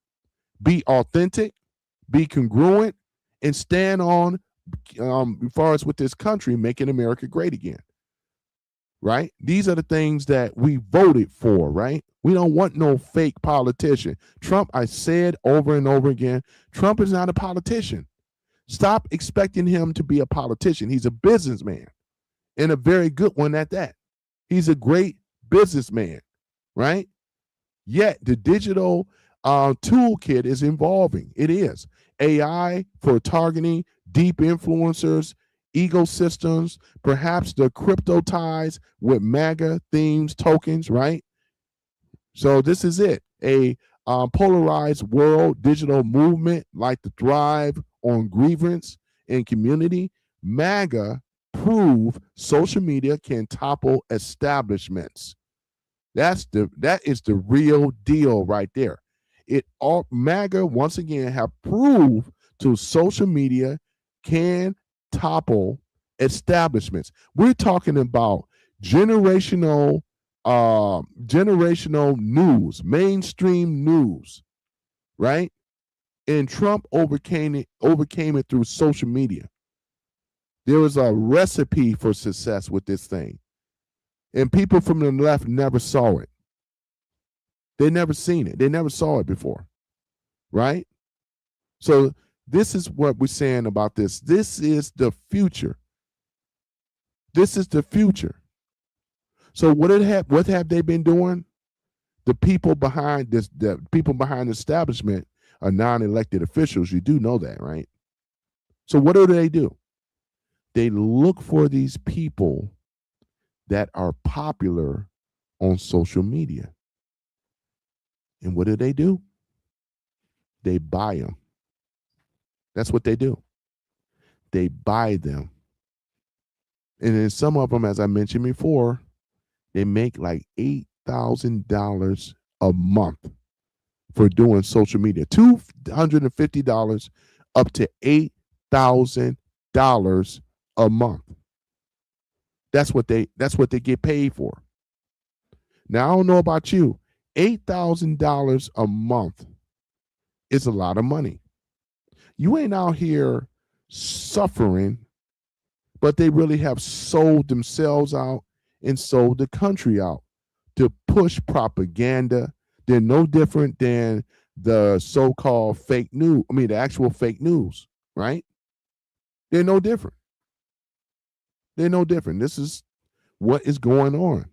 be authentic, be congruent, and stand on, as far as with this country, making America great again. Right? These are the things that we voted for, right? We don't want no fake politician. Trump, I said over and over again, Trump is not a politician. Stop expecting him to be a politician. He's a businessman, and a very good one at that. He's a great businessman, right? Yet the digital toolkit is evolving. It is AI for targeting deep influencers, ecosystems, perhaps the crypto ties with MAGA themes, tokens, right? So this is it. A polarized world digital movement like the thrive on grievance and community. MAGA prove social media can topple establishments. That is the real deal right there. MAGA once again have proved to social media can topple establishments. We're talking about generational news, mainstream news, right? And Trump overcame it through social media. There was a recipe for success with this thing. And people from the left never saw it. They never seen it. They never saw it before, right? So this is what we're saying about this. This is the future. This is the future. So what have they been doing? The people behind this, the people behind the establishment are non-elected officials. You do know that, right? So what do? They look for these people that are popular on social media. And what do? They buy them. That's what they do. They buy them. And then some of them, as I mentioned before, they make like $8,000 a month for doing social media. $250 up to $8,000 a month. That's what they get paid for. Now, I don't know about you. $8,000 a month is a lot of money. You ain't out here suffering, but they really have sold themselves out and sold the country out to push propaganda. They're no different than the so-called fake news. I mean, the actual fake news, right? They're no different. They're no different. This is what is going on.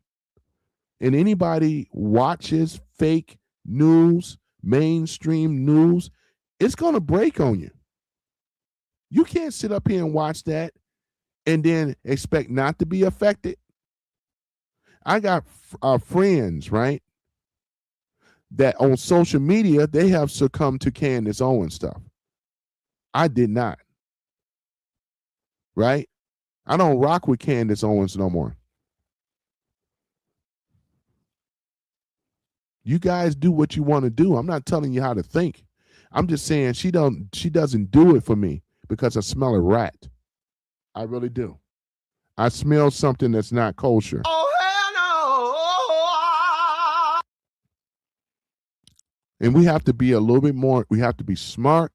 And anybody watches fake news, mainstream news, it's going to break on you. You can't sit up here and watch that and then expect not to be affected. I got friends, right, that on social media, they have succumbed to Candace Owens stuff. I did not, right? I don't rock with Candace Owens no more. You guys do what you want to do. I'm not telling you how to think. I'm just saying she doesn't do it for me because I smell a rat. I really do. I smell something that's not kosher. Oh, hell no. And we have to be a little bit more, we have to be smart.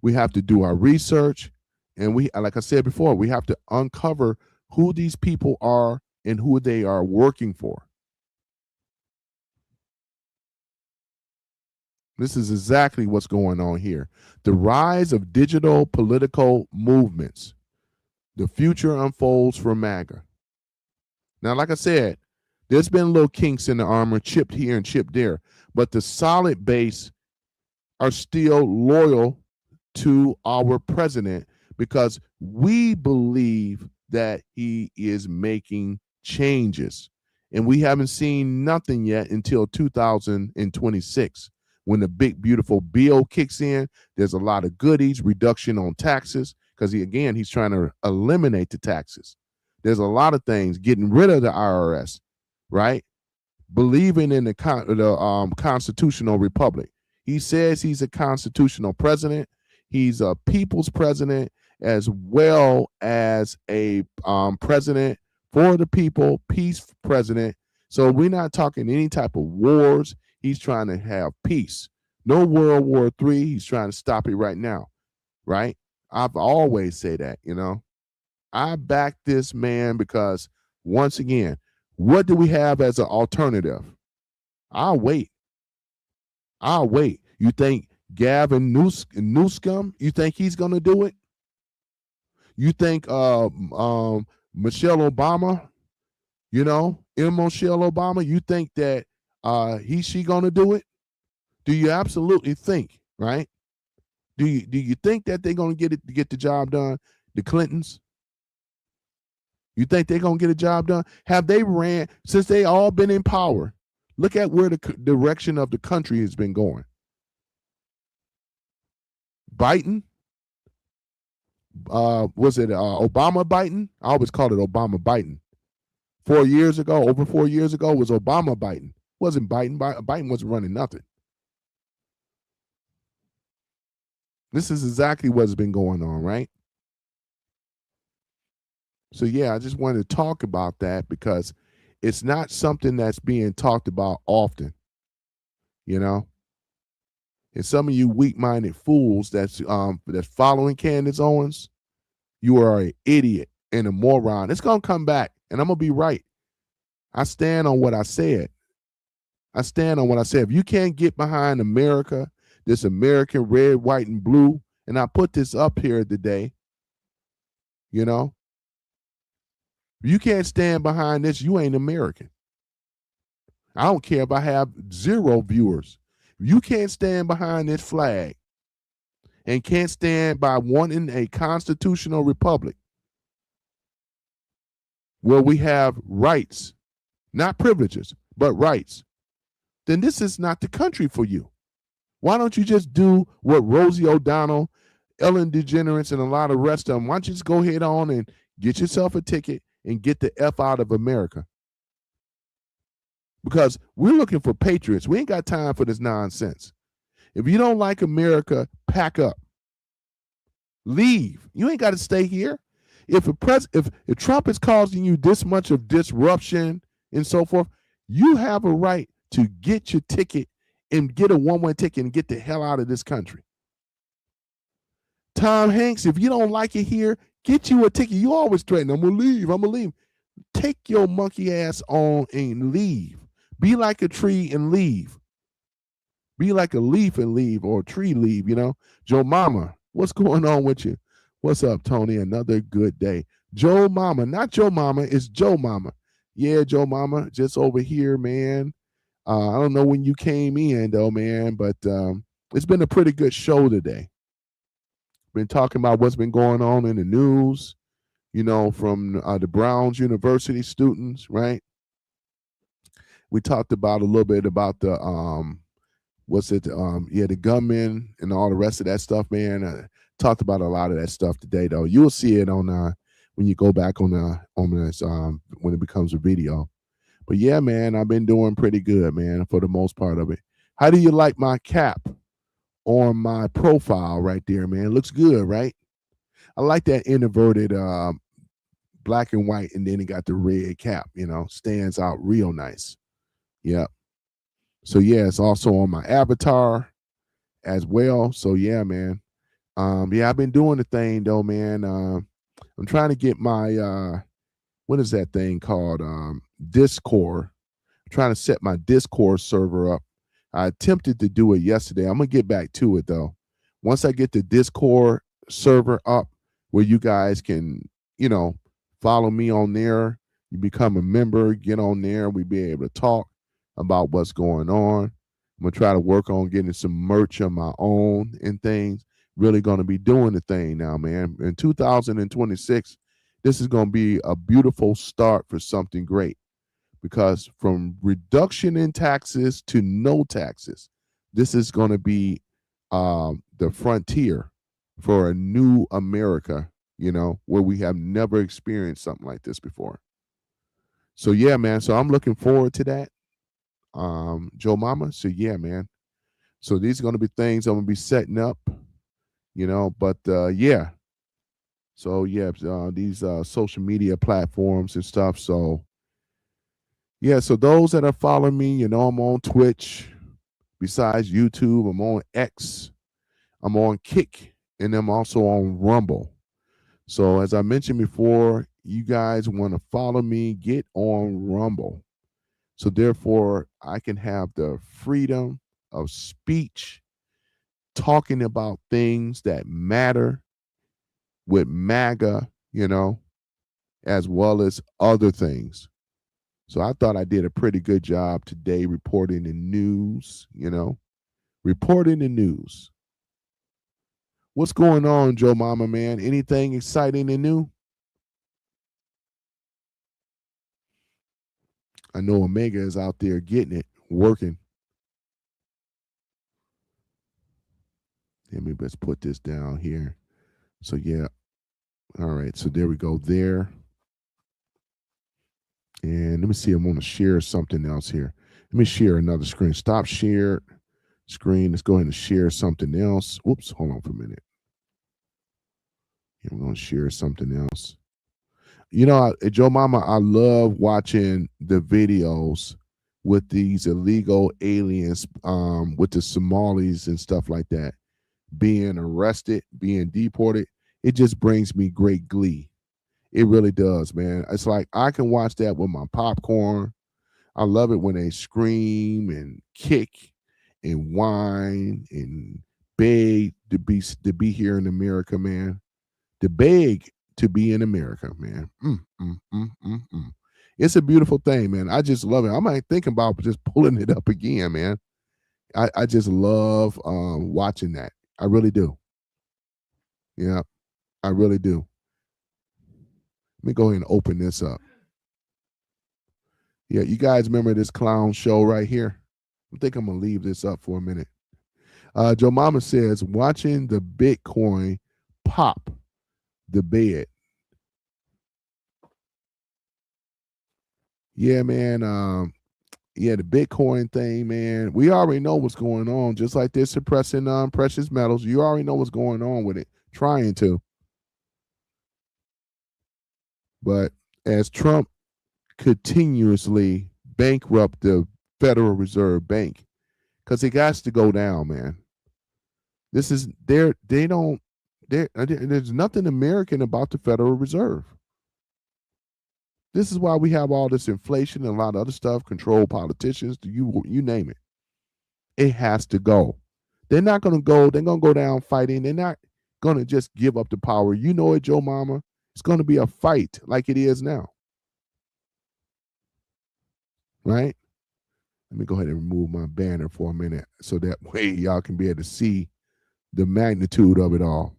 We have to do our research. And we, like I said before, we have to uncover who these people are and who they are working for. This is exactly what's going on here. The rise of digital political movements. The future unfolds for MAGA. Now, like I said, There's been little kinks in the armor, chipped here and chipped there, but the solid base are still loyal to our president because we believe that he is making changes. And we haven't seen nothing yet until 2026 when the big, beautiful bill kicks in. There's a lot of goodies, reduction on taxes, because he's trying to eliminate the taxes. There's a lot of things, getting rid of the IRS, right? Believing in the constitutional republic. He says he's a constitutional president. He's a people's president as well as a president for the people, peace president. So we're not talking any type of wars. He's trying to have peace. No World War III. He's trying to stop it right now, right? I've always said that, I back this man because, once again, what do we have as an alternative? I'll wait. You think Gavin Newsom, you think he's going to do it? You think Michelle Obama, Michelle Obama, you think that she going to do it? Do you absolutely think, right? Do you think that they're going to get the job done? The Clintons? You think they're going to get a job done? Have they ran since they all been in power? Look at where the direction of the country has been going. Biden, was it Obama Biden? I always called it Obama Biden. 4 years ago, over 4 years ago, was Obama Biden. Wasn't Biden. Biden wasn't running nothing. This is exactly what's been going on, right? So yeah, I just wanted to talk about that because it's not something that's being talked about often, And some of you weak-minded fools that's following Candace Owens, you are an idiot and a moron. It's gonna come back, and I'm gonna be right. I stand on what I said. If you can't get behind America, this American red, white, and blue, and I put this up here today, if you can't stand behind this, you ain't American. I don't care if I have 0 viewers. If you can't stand behind this flag and can't stand by wanting a constitutional republic where we have rights, not privileges, but rights, then this is not the country for you. Why don't you just do what Rosie O'Donnell, Ellen DeGeneres, and a lot of the rest of them, why don't you just go ahead on and get yourself a ticket and get the F out of America? Because we're looking for patriots. We ain't got time for this nonsense. If you don't like America, pack up. Leave. You ain't got to stay here. If Trump is causing you this much of disruption and so forth, you have a right to get your ticket and get a one-way ticket and get the hell out of this country. Tom Hanks, if you don't like it here, get you a ticket. You always threaten, I'm going to leave. Take your monkey ass on and leave. Be like a tree and leave. Be like a leaf and leave, or a tree leave, Joe Mama, what's going on with you? What's up, Tony? Another good day. Joe Mama, not Joe Mama, it's Joe Mama. Yeah, Joe Mama, just over here, man. I don't know when you came in, though, man, but it's been a pretty good show today. Been talking about what's been going on in the news, from the Browns University students, right? We talked about a little bit about the the gunmen and all the rest of that stuff, man. Talked about a lot of that stuff today, though. You'll see it on when you go back on this when it becomes a video. But yeah, man, I've been doing pretty good, man, for the most part of it. How do you like my cap on my profile right there, man? It looks good, right? I like that inverted black and white, and then it got the red cap, stands out real nice. Yep. So yeah, it's also on my avatar as well. So yeah, man. I've been doing the thing though, man. I'm trying to get my what is that thing called? Discord. I'm trying to set my Discord server up. I attempted to do it yesterday. I'm gonna get back to it though. Once I get the Discord server up where you guys can, follow me on there, You become a member, get on there, we be able to talk about what's going on. I'm gonna try to work on getting some merch of my own and things. Really gonna be doing the thing now, man. In 2026, this is gonna be a beautiful start for something great, because from reduction in taxes to no taxes, this is gonna be the frontier for a new America, where we have never experienced something like this before. So yeah, man. So I'm looking forward to that. Joe Mama. So yeah, man. So these are gonna be things I'm gonna be setting up, but yeah. So yeah, these social media platforms and stuff. So yeah, so those that are following me, I'm on Twitch. Besides YouTube, I'm on X, I'm on Kick, and I'm also on Rumble. So as I mentioned before, you guys want to follow me, get on Rumble. So therefore, I can have the freedom of speech, talking about things that matter with MAGA, as well as other things. So I thought I did a pretty good job today reporting the news, reporting the news. What's going on, Joe Mama, man? Anything exciting and new? I know Omega is out there getting it, working. Let me just put this down here. So yeah. All right. So there we go there. And let me see. I'm going to share something else here. Let me share another screen. Stop share screen. Let's go ahead and share something else. Whoops. Hold on for a minute. I'm going to share something else. Joe Mama, I love watching the videos with these illegal aliens, with the Somalis and stuff like that, being arrested, being deported. It just brings me great glee. It really does, man. It's like I can watch that with my popcorn. I love it when they scream and kick and whine and beg to be here in America, man. To beg to be in America, man. It's a beautiful thing, man. I just love it. I might think about just pulling it up again, man. I just love watching that. I really do. Yeah, I really do. Let me go ahead and open this up. Yeah, you guys remember this clown show right here? I think I'm going to leave this up for a minute. Joe Mama says, watching the Bitcoin pop the bed. Yeah, man. The Bitcoin thing, man. We already know what's going on. Just like they're suppressing precious metals, you already know what's going on with it. Trying to. But as Trump continuously bankrupt the Federal Reserve Bank, because it has to go down, man. This is there's nothing American about the Federal Reserve. This is why we have all this inflation and a lot of other stuff, control politicians, you name it. It has to go. They're not going to go, they're going to go down fighting. They're not going to just give up the power. You know it, Joe Mama. It's going to be a fight like it is now. Right? Let me go ahead and remove my banner for a minute so that way y'all can be able to see the magnitude of it all.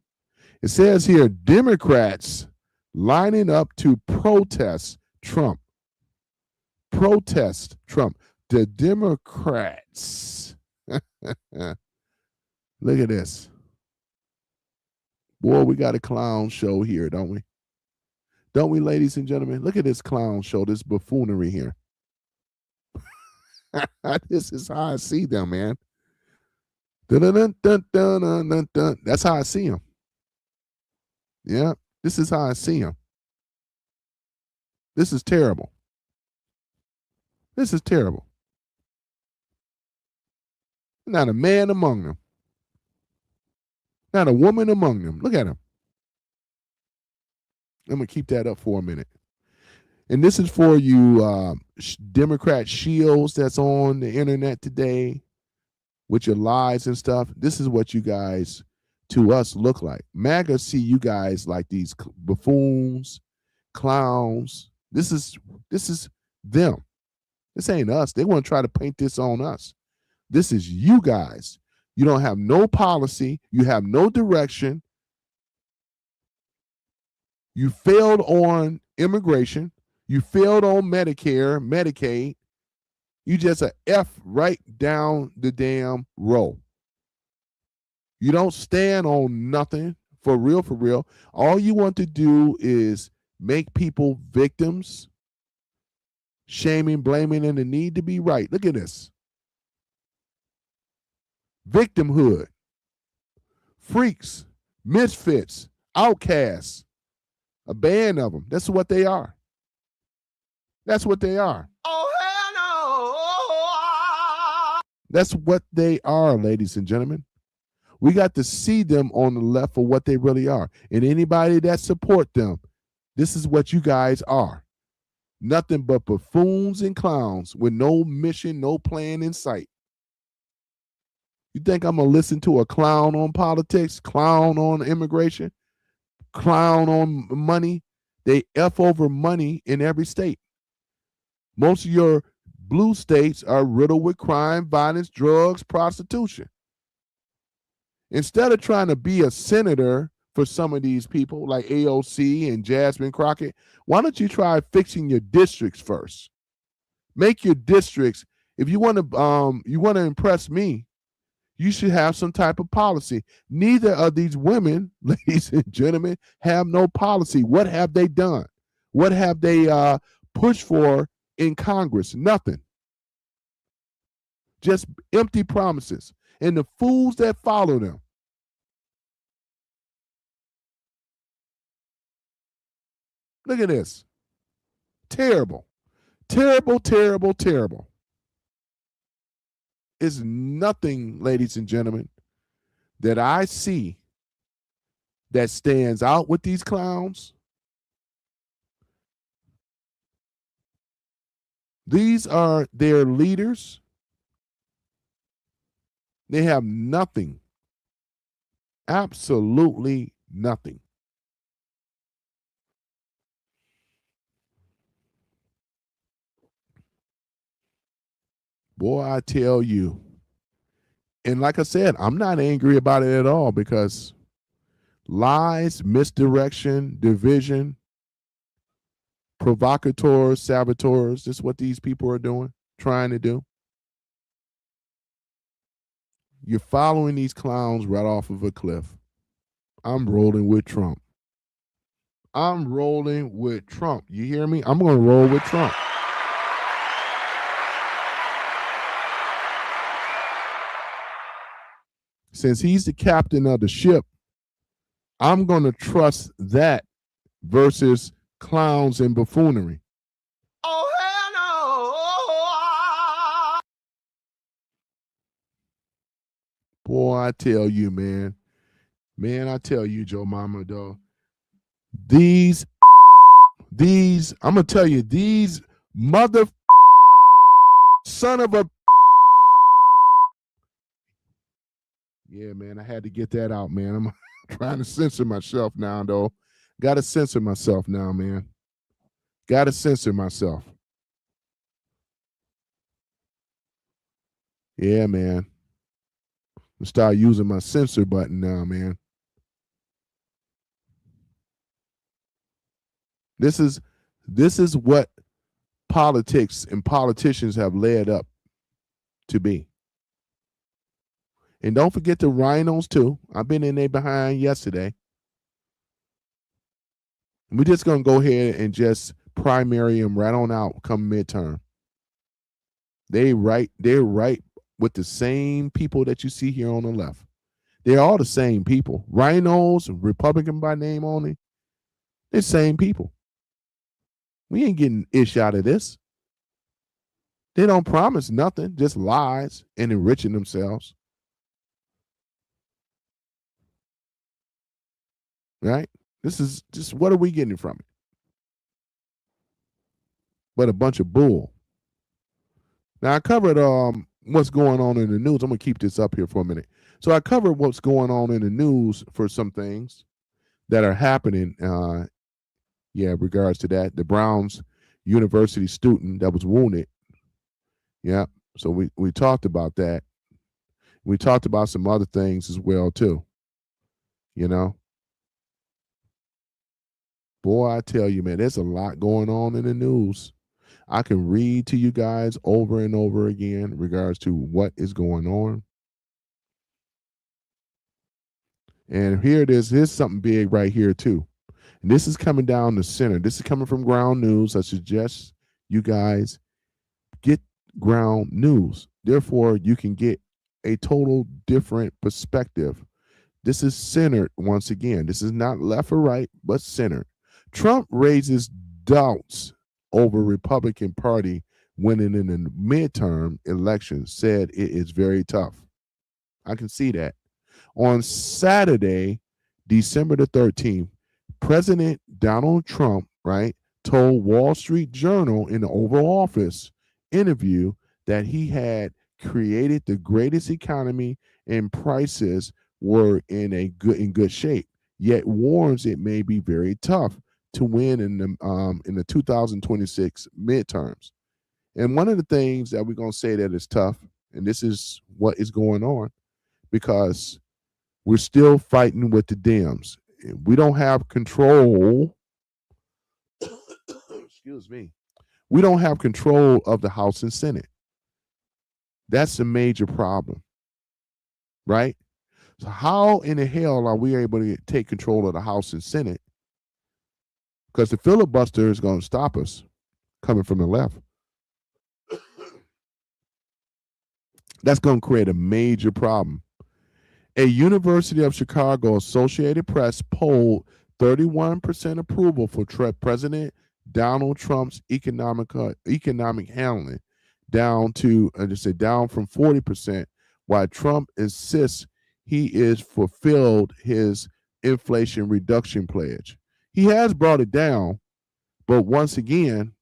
It says here, Democrats lining up to protest Trump. Protest Trump. The Democrats. Look at this. Boy, we got a clown show here, don't we? Don't we, ladies and gentlemen? Look at this clown show, this buffoonery here. This is how I see them, man. Dun, dun, dun, that's how I see them. Yeah, this is how I see them. This is terrible. This is terrible. Not a man among them. Not a woman among them. Look at them. I'm going to keep that up for a minute. And this is for you Democrat shields that's on the internet today with your lies and stuff. This is what you guys, to us, look like. MAGA see you guys like these buffoons, clowns, This is them. This ain't us. They want to try to paint this on us. This is you guys. You don't have no policy. You have no direction. You failed on immigration. You failed on Medicare, Medicaid. You just a F right down the damn row. You don't stand on nothing for real, for real. All you want to do is make people victims, shaming, blaming, and the need to be right. Look at this. Victimhood, freaks, misfits, outcasts, a band of them. That's what they are. That's what they are. Oh, hell no. That's what they are, ladies and gentlemen. We got to see them on the left for what they really are. And anybody that support them, this is what you guys are. Nothing but buffoons and clowns with no mission, no plan in sight. You think I'm going to listen to a clown on politics, clown on immigration, clown on money? They F over money in every state. Most of your blue states are riddled with crime, violence, drugs, prostitution. Instead of trying to be a senator for some of these people like AOC and Jasmine Crockett, why don't you try fixing your districts first? Make your districts. If you want to impress me, you should have some type of policy. Neither of these women, ladies and gentlemen, have no policy. What have they done? What have they pushed for in Congress? Nothing. Just empty promises. And the fools that follow them. Look at this. Terrible. Terrible, terrible, terrible. It's nothing, ladies and gentlemen, that I see that stands out with these clowns. These are their leaders. They have nothing, absolutely nothing. Boy, I tell you. And like I said, I'm not angry about it at all because lies, misdirection, division, provocateurs, saboteurs, this is what these people are doing, trying to do. You're following these clowns right off of a cliff. I'm rolling with Trump. I'm rolling with Trump. You hear me? I'm going to roll with Trump. Since he's the captain of the ship, I'm going to trust that versus clowns and buffoonery. Oh, hell no. Boy, I tell you, man. Man, I tell you, Joe Mama, though. These, I'm going to tell you, these mother son of a. Yeah, man, I had to get that out, man. I'm trying to censor myself now, though. Got to censor myself now, man. Got to censor myself. Yeah, man. I'm start using my censor button now, man. This is what politics and politicians have led up to be. And don't forget the rhinos, too. I've been in there behind yesterday. We're just going to go ahead and just primary them right on out come midterm. They're right with the same people that you see here on the left. They're all the same people. Rhinos, Republican by name only. They're the same people. We ain't getting ish out of this. They don't promise nothing, just lies and enriching themselves. Right? This is just, what are we getting from it? But a bunch of bull. Now, I covered what's going on in the news. I'm going to keep this up here for a minute. So I covered what's going on in the news for some things that are happening, regards to that. The Browns university student that was wounded. Yeah. So we talked about that. We talked about some other things as well too. You know, boy, I tell you, man, there's a lot going on in the news. I can read to you guys over and over again in regards to what is going on. And here it is. Here's something big right here too. And this is coming down the center. This is coming from Ground News. I suggest you guys get Ground News. Therefore, you can get a total different perspective. This is centered once again. This is not left or right, but centered. Trump raises doubts over Republican Party winning in the midterm election, said it is very tough. I can see that. On Saturday, December the 13th, President Donald Trump, right, told Wall Street Journal in the Oval Office interview that he had created the greatest economy and prices were in good shape, yet warns it may be very tough to win in the 2026 midterms. And one of the things that we're going to say that is tough, and this is what is going on, because we're still fighting with the Dems. We don't have control. Excuse me. We don't have control of the House and Senate. That's a major problem, right? So how in the hell are we able to take control of the House and Senate? Because the filibuster is going to stop us coming from the left. That's going to create a major problem. A University of Chicago Associated Press polled 31% approval for President Donald Trump's economic handling, down from 40%, while Trump insists he is fulfilled his inflation reduction pledge. He has brought it down, but once again,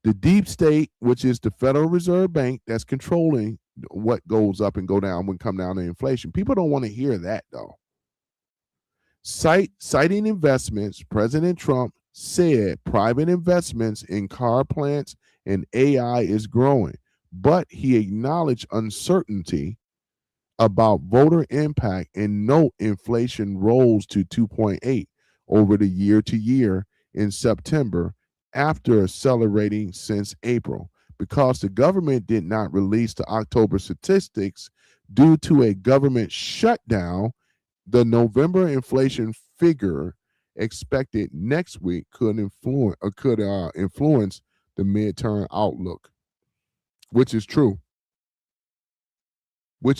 the deep state, which is the Federal Reserve Bank, that's controlling what goes up and go down when come down to inflation. People don't want to hear that though. Citing investments, President Trump said private investments in car plants and AI is growing, but he acknowledged uncertainty about voter impact and note inflation rose to 2.8 over the year to year in September after accelerating since April. Because the government did not release the October statistics due to a government shutdown, the November inflation figure expected next week could influence the midterm outlook, which is true. We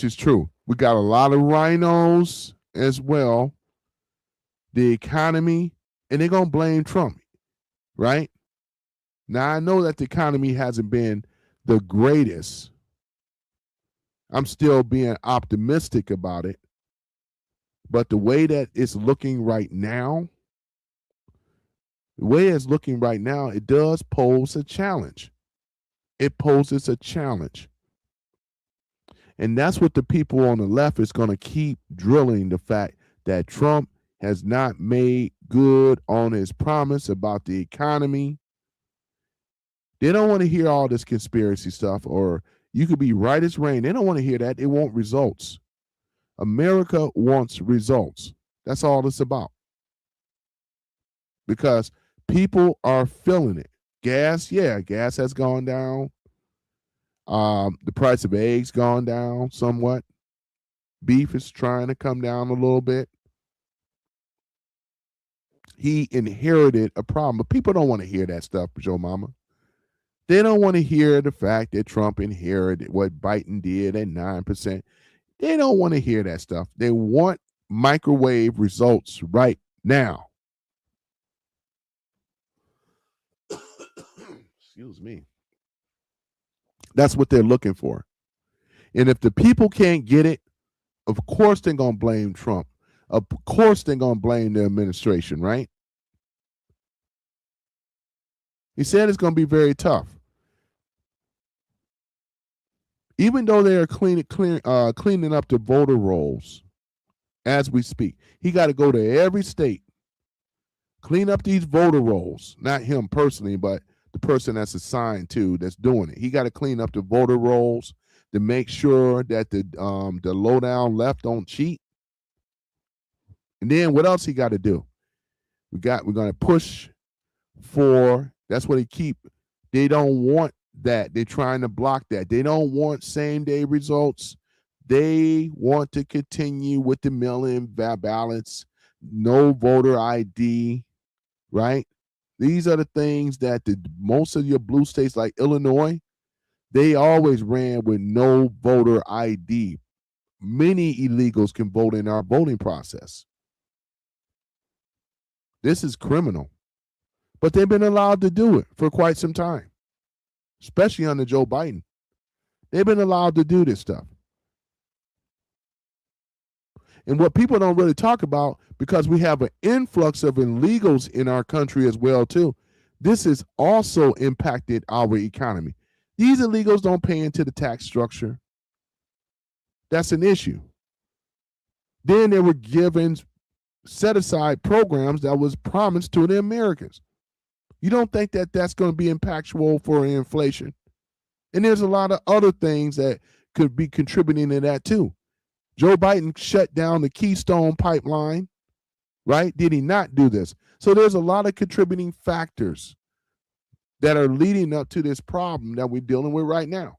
got a lot of rhinos as well. The economy, and they're going to blame Trump, right? Now, I know that the economy hasn't been the greatest. I'm still being optimistic about it. But the way that it's looking right now, it does pose a challenge. It poses a challenge. And that's what the people on the left is going to keep drilling, the fact that Trump has not made good on his promise about the economy. They don't want to hear all this conspiracy stuff, or you could be right as rain. They don't want to hear that. They want results. America wants results. That's all it's about. Because people are feeling it. Gas has gone down. The price of eggs gone down somewhat. Beef is trying to come down a little bit. He inherited a problem, but people don't want to hear that stuff, Joe Mama. They don't want to hear the fact that Trump inherited what Biden did at 9%. They don't want to hear that stuff. They want microwave results right now. Excuse me. That's what they're looking for. And if the people can't get it, of course they're going to blame Trump. Of course they're going to blame the administration, right? He said it's going to be very tough. Even though they are cleaning up the voter rolls as we speak, he got to go to every state, clean up these voter rolls. Not him personally, but the the person that's assigned to that's doing it. He got to clean up the voter rolls to make sure that the low down left don't cheat. And then what else he got to do? We're going to push for, that's what they don't want that. They're trying to block that. They don't want same day results. They want to continue with the mail-in ballots, no voter ID, right? These are the things that most of your blue states like Illinois, they always ran with no voter ID. Many illegals can vote in our voting process. This is criminal. But they've been allowed to do it for quite some time, especially under Joe Biden. They've been allowed to do this stuff. And what people don't really talk about, because we have an influx of illegals in our country as well, too, this has also impacted our economy. These illegals don't pay into the tax structure. That's an issue. Then they were given set-aside programs that was promised to the Americans. You don't think that that's going to be impactful for inflation? And there's a lot of other things that could be contributing to that, too. Joe Biden shut down the Keystone pipeline, right? Did he not do this? So there's a lot of contributing factors that are leading up to this problem that we're dealing with right now.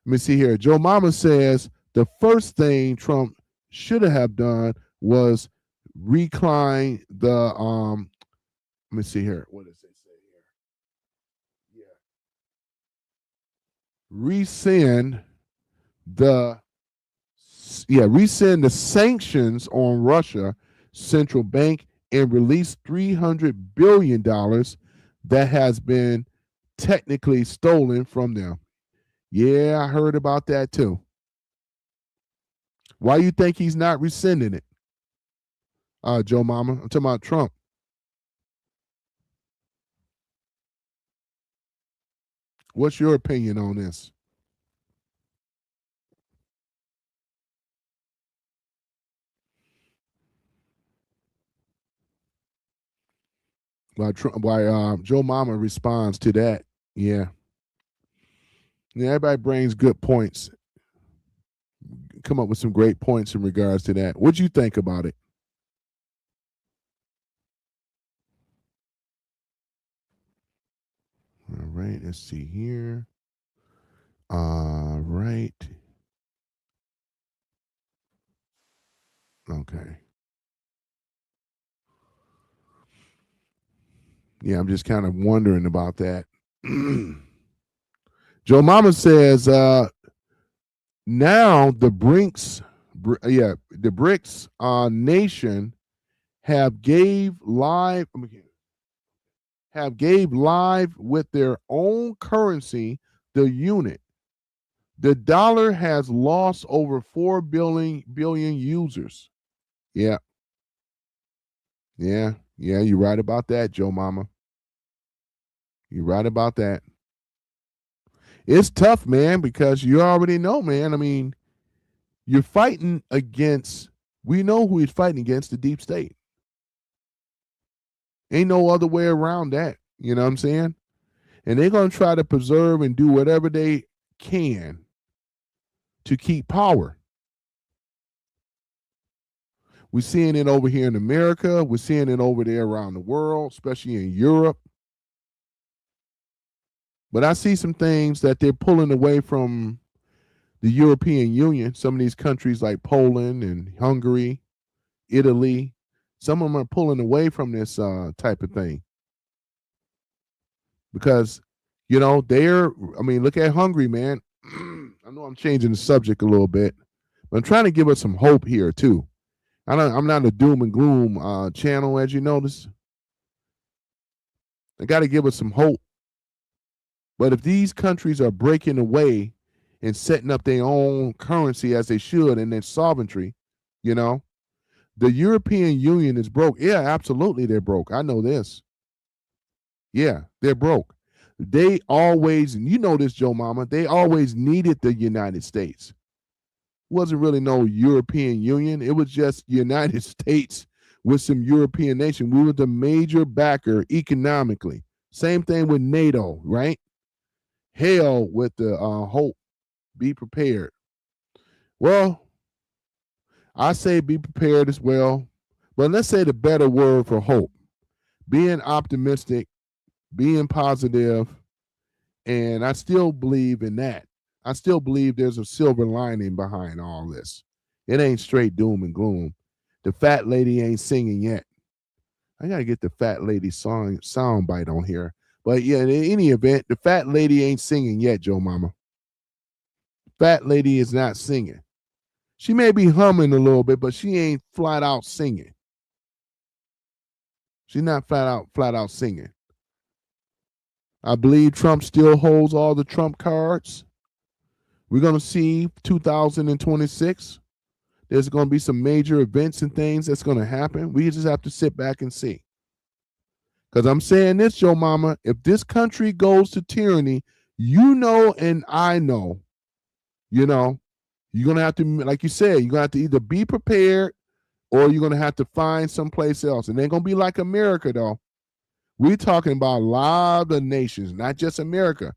Let me see here. Joe Mama says the first thing Trump should have done was recline the let me see here. What does it say here? Rescind the sanctions on Russia central bank and release $300 billion that has been technically stolen from them. Yeah, I heard about that too. Why you think he's not rescinding it? Joe Mama, I'm talking about Trump. What's your opinion on this? Why Joe Mama responds to that? Yeah, everybody brings good points. Come up with some great points in regards to that. What'd you think about it? All right, let's see here. All right. Okay. Yeah, I'm just kind of wondering about that. Joe Mama says now the BRICS nation have gave live with their own currency, the unit. The dollar has lost over 4 billion users. Yeah. You're right about that, Joe Mama. You're right about that. It's tough, man, because you already know, man. I mean, you're fighting against, we know who he's fighting against, the deep state. Ain't no other way around that. You know what I'm saying? And they're going to try to preserve and do whatever they can to keep power. We're seeing it over here in America. We're seeing it over there around the world, especially in Europe. But I see some things that they're pulling away from the European Union. Some of these countries like Poland and Hungary, Italy, some of them are pulling away from this type of thing. Because, look at Hungary, man. I know I'm changing the subject a little bit, but I'm trying to give us some hope here, too. I'm not a doom and gloom channel, as you notice. I got to give us some hope. But if these countries are breaking away and setting up their own currency as they should and their sovereignty, the European Union is broke. Yeah, absolutely, they're broke. I know this. Yeah, they're broke. They always, and you know this, Joe Mama, they always needed the United States. It wasn't really no European Union. It was just United States with some European nation. We were the major backer economically, Same thing with NATO, right? Hell with the hope. Be prepared. Well, I say be prepared as well. But let's say the better word for hope. Being optimistic, being positive, and I still believe in that. I still believe there's a silver lining behind all this. It ain't straight doom and gloom. The fat lady ain't singing yet. I gotta get the fat lady sound bite on here. But yeah, in any event, the fat lady ain't singing yet, Joe Mama. Fat lady is not singing. She may be humming a little bit, but she ain't flat out singing. She's not flat out singing. I believe Trump still holds all the Trump cards. We're gonna see 2026. There's gonna be some major events and things that's gonna happen. We just have to sit back and see. Because I'm saying this, Joe Mama, if this country goes to tyranny, you know, and I know, you're going to have to, like you said, you're going to have to either be prepared or you're going to have to find someplace else. And it ain't going to be like America, though. We're talking about a lot of nations, not just America.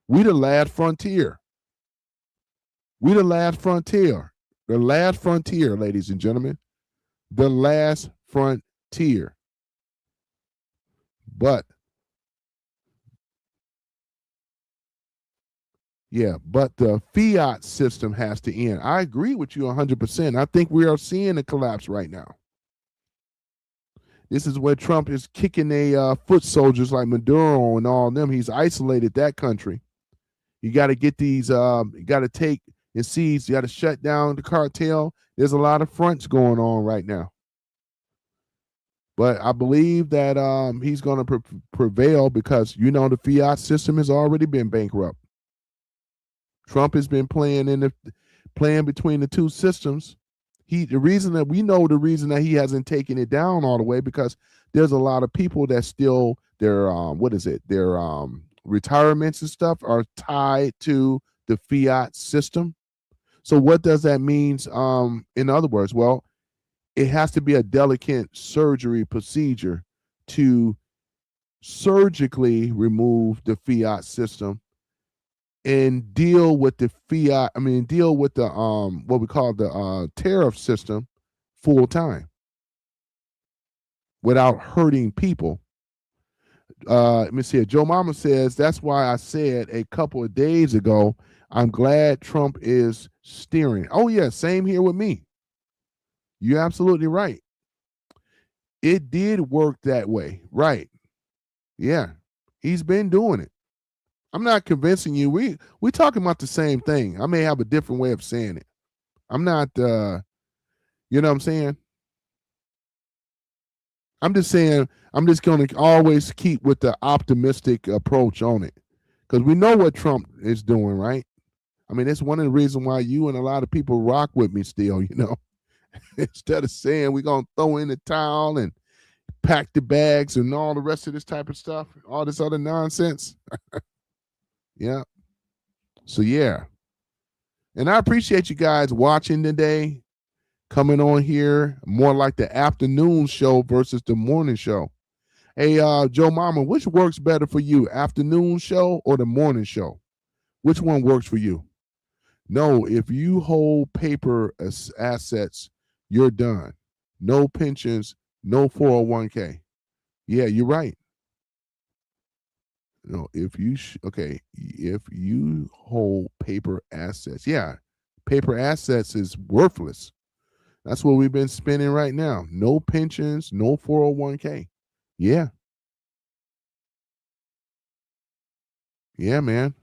We the last frontier. We the last frontier. The last frontier, ladies and gentlemen. The last frontier. But the fiat system has to end. I agree with you 100%. I think we are seeing a collapse right now. This is where Trump is kicking foot soldiers like Maduro and all of them. He's isolated that country. You got to get these, you got to take and seize, you got to shut down the cartel. There's a lot of fronts going on right now. But I believe that he's going to prevail because, the fiat system has already been bankrupt. Trump has been playing between the two systems. The reason that he hasn't taken it down all the way because there's a lot of people that still their retirements and stuff are tied to the fiat system. So what does that mean? In other words, well, it has to be a delicate surgery procedure to surgically remove the fiat system and deal with the what we call the tariff system full time without hurting people. Let me see. Joe Mama says, that's why I said a couple of days ago, I'm glad Trump is steering. Oh, yeah, same here with me. You're absolutely right. It did work that way. Right. Yeah. He's been doing it. I'm not convincing you. We talking about the same thing. I may have a different way of saying it. I'm not you know what I'm saying? I'm just saying I'm just going to always keep with the optimistic approach on it. Because we know what Trump is doing, right? I mean, that's one of the reasons why you and a lot of people rock with me still, Instead of saying we're going to throw in the towel and pack the bags and all the rest of this type of stuff, all this other nonsense. Yeah. So, yeah. And I appreciate you guys watching today, coming on here, more like the afternoon show versus the morning show. Hey, Joe Mama, which works better for you, afternoon show or the morning show? Which one works for you? No, if you hold paper as assets, you're done. No pensions, no 401k. Yeah, you're right. No, if you hold paper assets, paper assets is worthless. That's what we've been spending right now. No pensions, no 401k. Yeah. Yeah, man.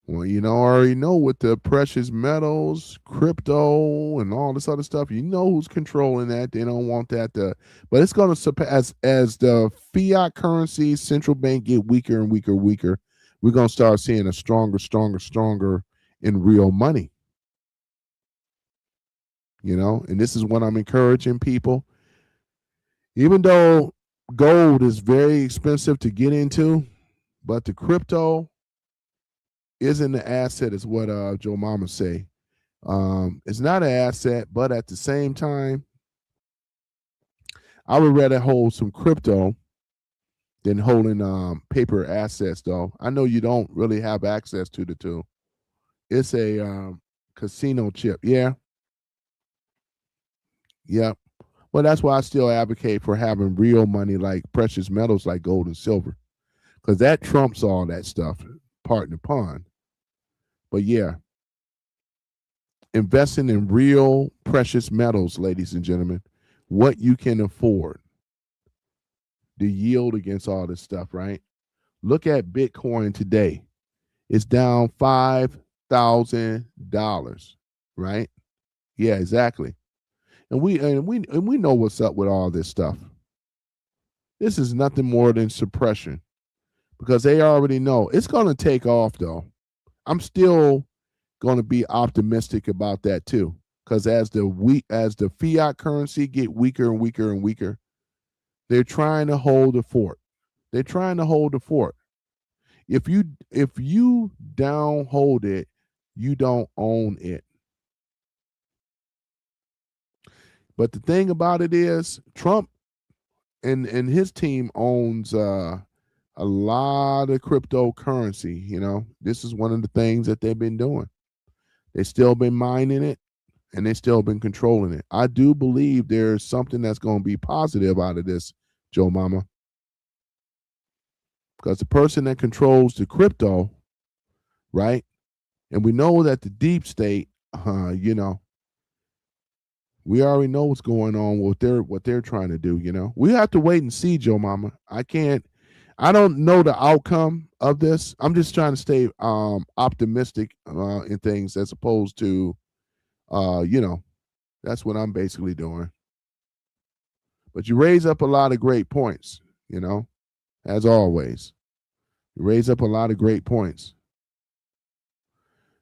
Well, I already know with the precious metals, crypto, and all this other stuff, who's controlling that. They don't want that but it's going to surpass as the fiat currency central bank get weaker and weaker, we're going to start seeing a stronger in real money. And this is what I'm encouraging people. Even though gold is very expensive to get into, but the crypto isn't an asset, is what Joe Mama say. It's not an asset, but at the same time, I would rather hold some crypto than holding paper assets, though. I know you don't really have access to the two. It's a casino chip. Yeah, yeah. Well, that's why I still advocate for having real money like precious metals like gold and silver, because that trumps all that stuff, pardon the pun. But yeah, investing in real precious metals, ladies and gentlemen, what you can afford, the yield against all this stuff, right? Look at Bitcoin today. It's down $5,000, right? Yeah, exactly. And we know what's up with all this stuff. This is nothing more than suppression because they already know it's going to take off. Though I'm still going to be optimistic about that too, because as the fiat currency get weaker and weaker and weaker, they're trying to hold the fort. They're trying to hold the fort. If you down hold it, you don't own it. But the thing about it is, Trump and his team owns a lot of cryptocurrency. This is one of the things that they've been doing. They still been mining it, and they still been controlling it. I do believe there's something that's going to be positive out of this, Joe Mama, because the person that controls the crypto, right? And we know that the deep state, we already know what's going on, what they're trying to do. We have to wait and see, Joe Mama. I don't know the outcome of this. I'm just trying to stay optimistic in things, as opposed to, that's what I'm basically doing. But you raise up a lot of great points, as always. You raise up a lot of great points.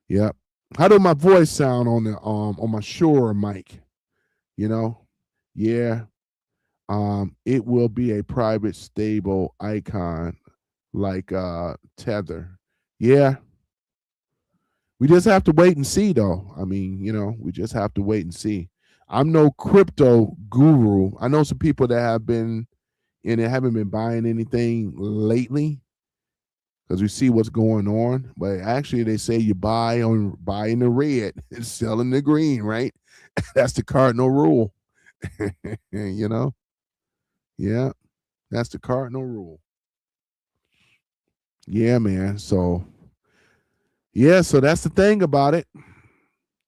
Yep. How does my voice sound on my Shure mic? Yeah. It will be a private stable icon like Tether. Yeah. We just have to wait and see, though. I mean, we just have to wait and see. I'm no crypto guru. I know some people that have been in it, haven't been buying anything lately because we see what's going on. But actually, they say you buy in the red and sell in the green, right? That's the cardinal rule. Yeah, that's the cardinal rule. Yeah, man. So that's the thing about it.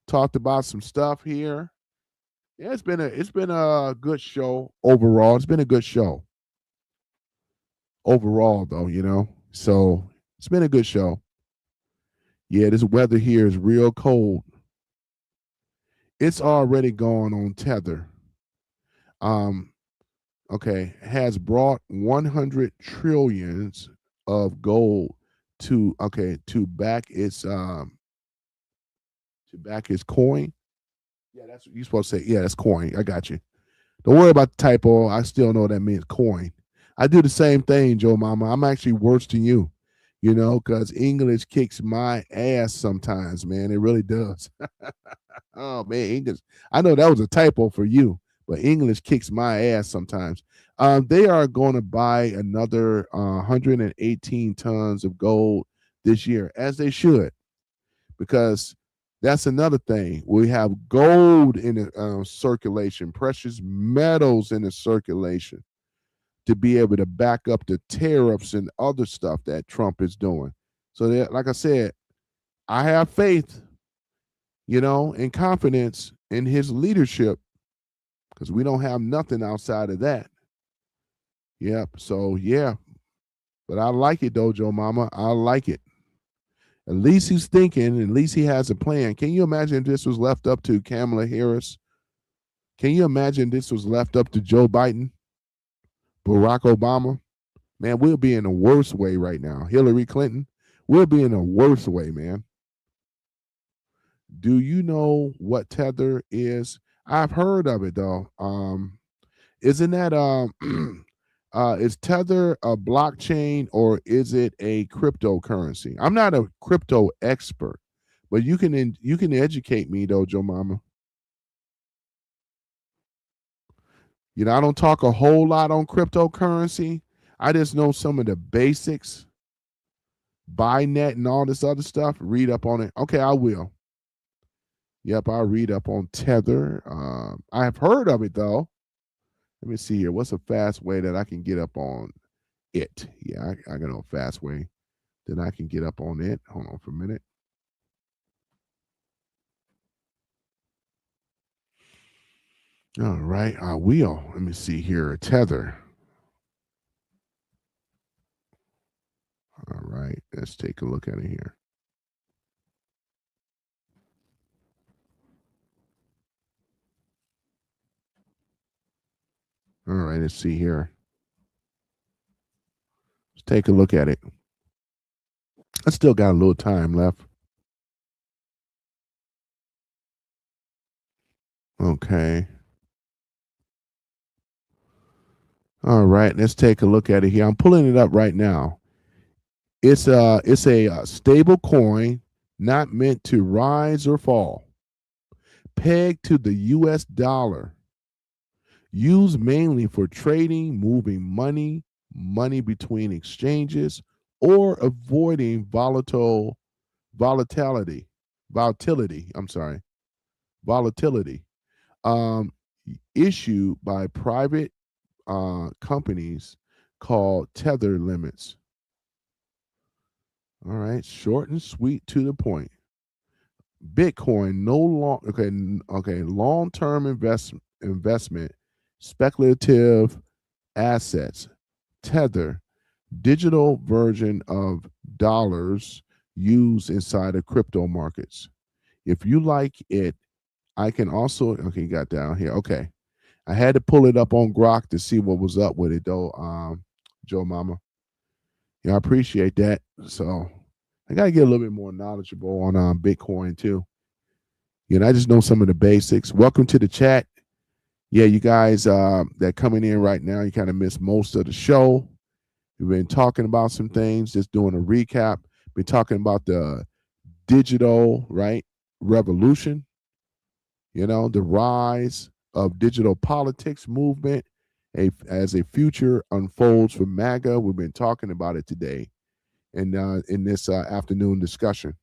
Talked about some stuff here. Yeah, it's been a good show overall. It's been a good show overall, though. So it's been a good show. Yeah, this weather here is real cold. It's already gone on Tether. Um, okay, has brought 100 trillions of gold to back its coin. Yeah, that's what you're supposed to say. Yeah, that's coin. I got you. Don't worry about the typo. I still know that means coin. I do the same thing, Joe Mama. I'm actually worse than you, because English kicks my ass sometimes, man. It really does. Oh, man, English. I know that was a typo for you, but English kicks my ass sometimes. They are going to buy another 118 tons of gold this year, as they should, because that's another thing. We have gold in the circulation, precious metals in the circulation to be able to back up the tariffs and other stuff that Trump is doing. So, like I said, I have faith, and confidence in his leadership, because we don't have nothing outside of that. Yep. So, yeah. But I like it, though, Joe Mama. I like it. At least he's thinking. At least he has a plan. Can you imagine if this was left up to Kamala Harris? Can you imagine this was left up to Joe Biden, Barack Obama? Man, we'll be in a worse way right now. Hillary Clinton, we'll be in a worse way, man. Do you know what Tether is? I've heard of it, though. Isn't that is Tether a blockchain, or is it a cryptocurrency? I'm not a crypto expert, but you can educate me, though, Joe Mama. I don't talk a whole lot on cryptocurrency. I just know some of the basics, Binet and all this other stuff. Read up on it. Okay, I will. Yep, I'll read up on Tether. I have heard of it though. Let me see here. What's a fast way that I can get up on it? Yeah, I got a fast way that I can get up on it. Hold on for a minute. All right, I will. Let me see here. Tether. All right, let's take a look at it here. All right, let's see here. Let's take a look at it. I still got a little time left. Okay. All right, let's take a look at it here. I'm pulling it up right now. It's a stable coin, not meant to rise or fall. Pegged to the US dollar. Used mainly for trading, moving money between exchanges, or avoiding volatility. Volatility, I'm sorry. Volatility. Um, Issued by private companies called tether limits. All right, short and sweet to the point. Bitcoin no long okay long-term investment, speculative assets. Tether, digital version of dollars used inside of crypto markets. If you like it, I can also okay, got down here. Okay. I had to pull it up on Grok to see what was up with it though, Joe Mama. Yeah, I appreciate that. So I gotta get a little bit more knowledgeable on Bitcoin too. You know, I just know some of the basics. Welcome to the chat. Yeah, you guys that coming in right now, you kind of missed most of the show. We've been talking about some things, just doing a recap. Been talking about the digital, right, revolution, you know, the rise of digital politics movement as a future unfolds for MAGA. We've been talking about it today in this afternoon discussion.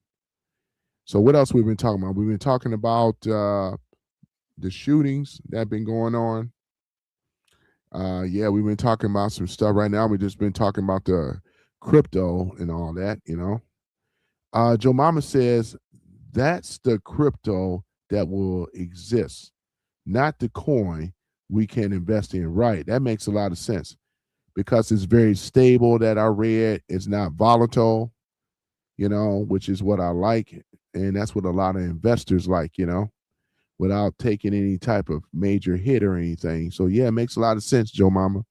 So what else we've been talking about? We've been talking about the shootings that have been going on. Yeah, we've been talking about some stuff right now. We've just been talking about the crypto and all that, you know. Joe Mama says that's the crypto that will exist, not the coin we can invest in. Right. That makes a lot of sense because it's very stable that I read. It's not volatile, you know, which is what I like. And that's what a lot of investors like, you know, without taking any type of major hit or anything. So yeah, it makes a lot of sense, Joe Mama.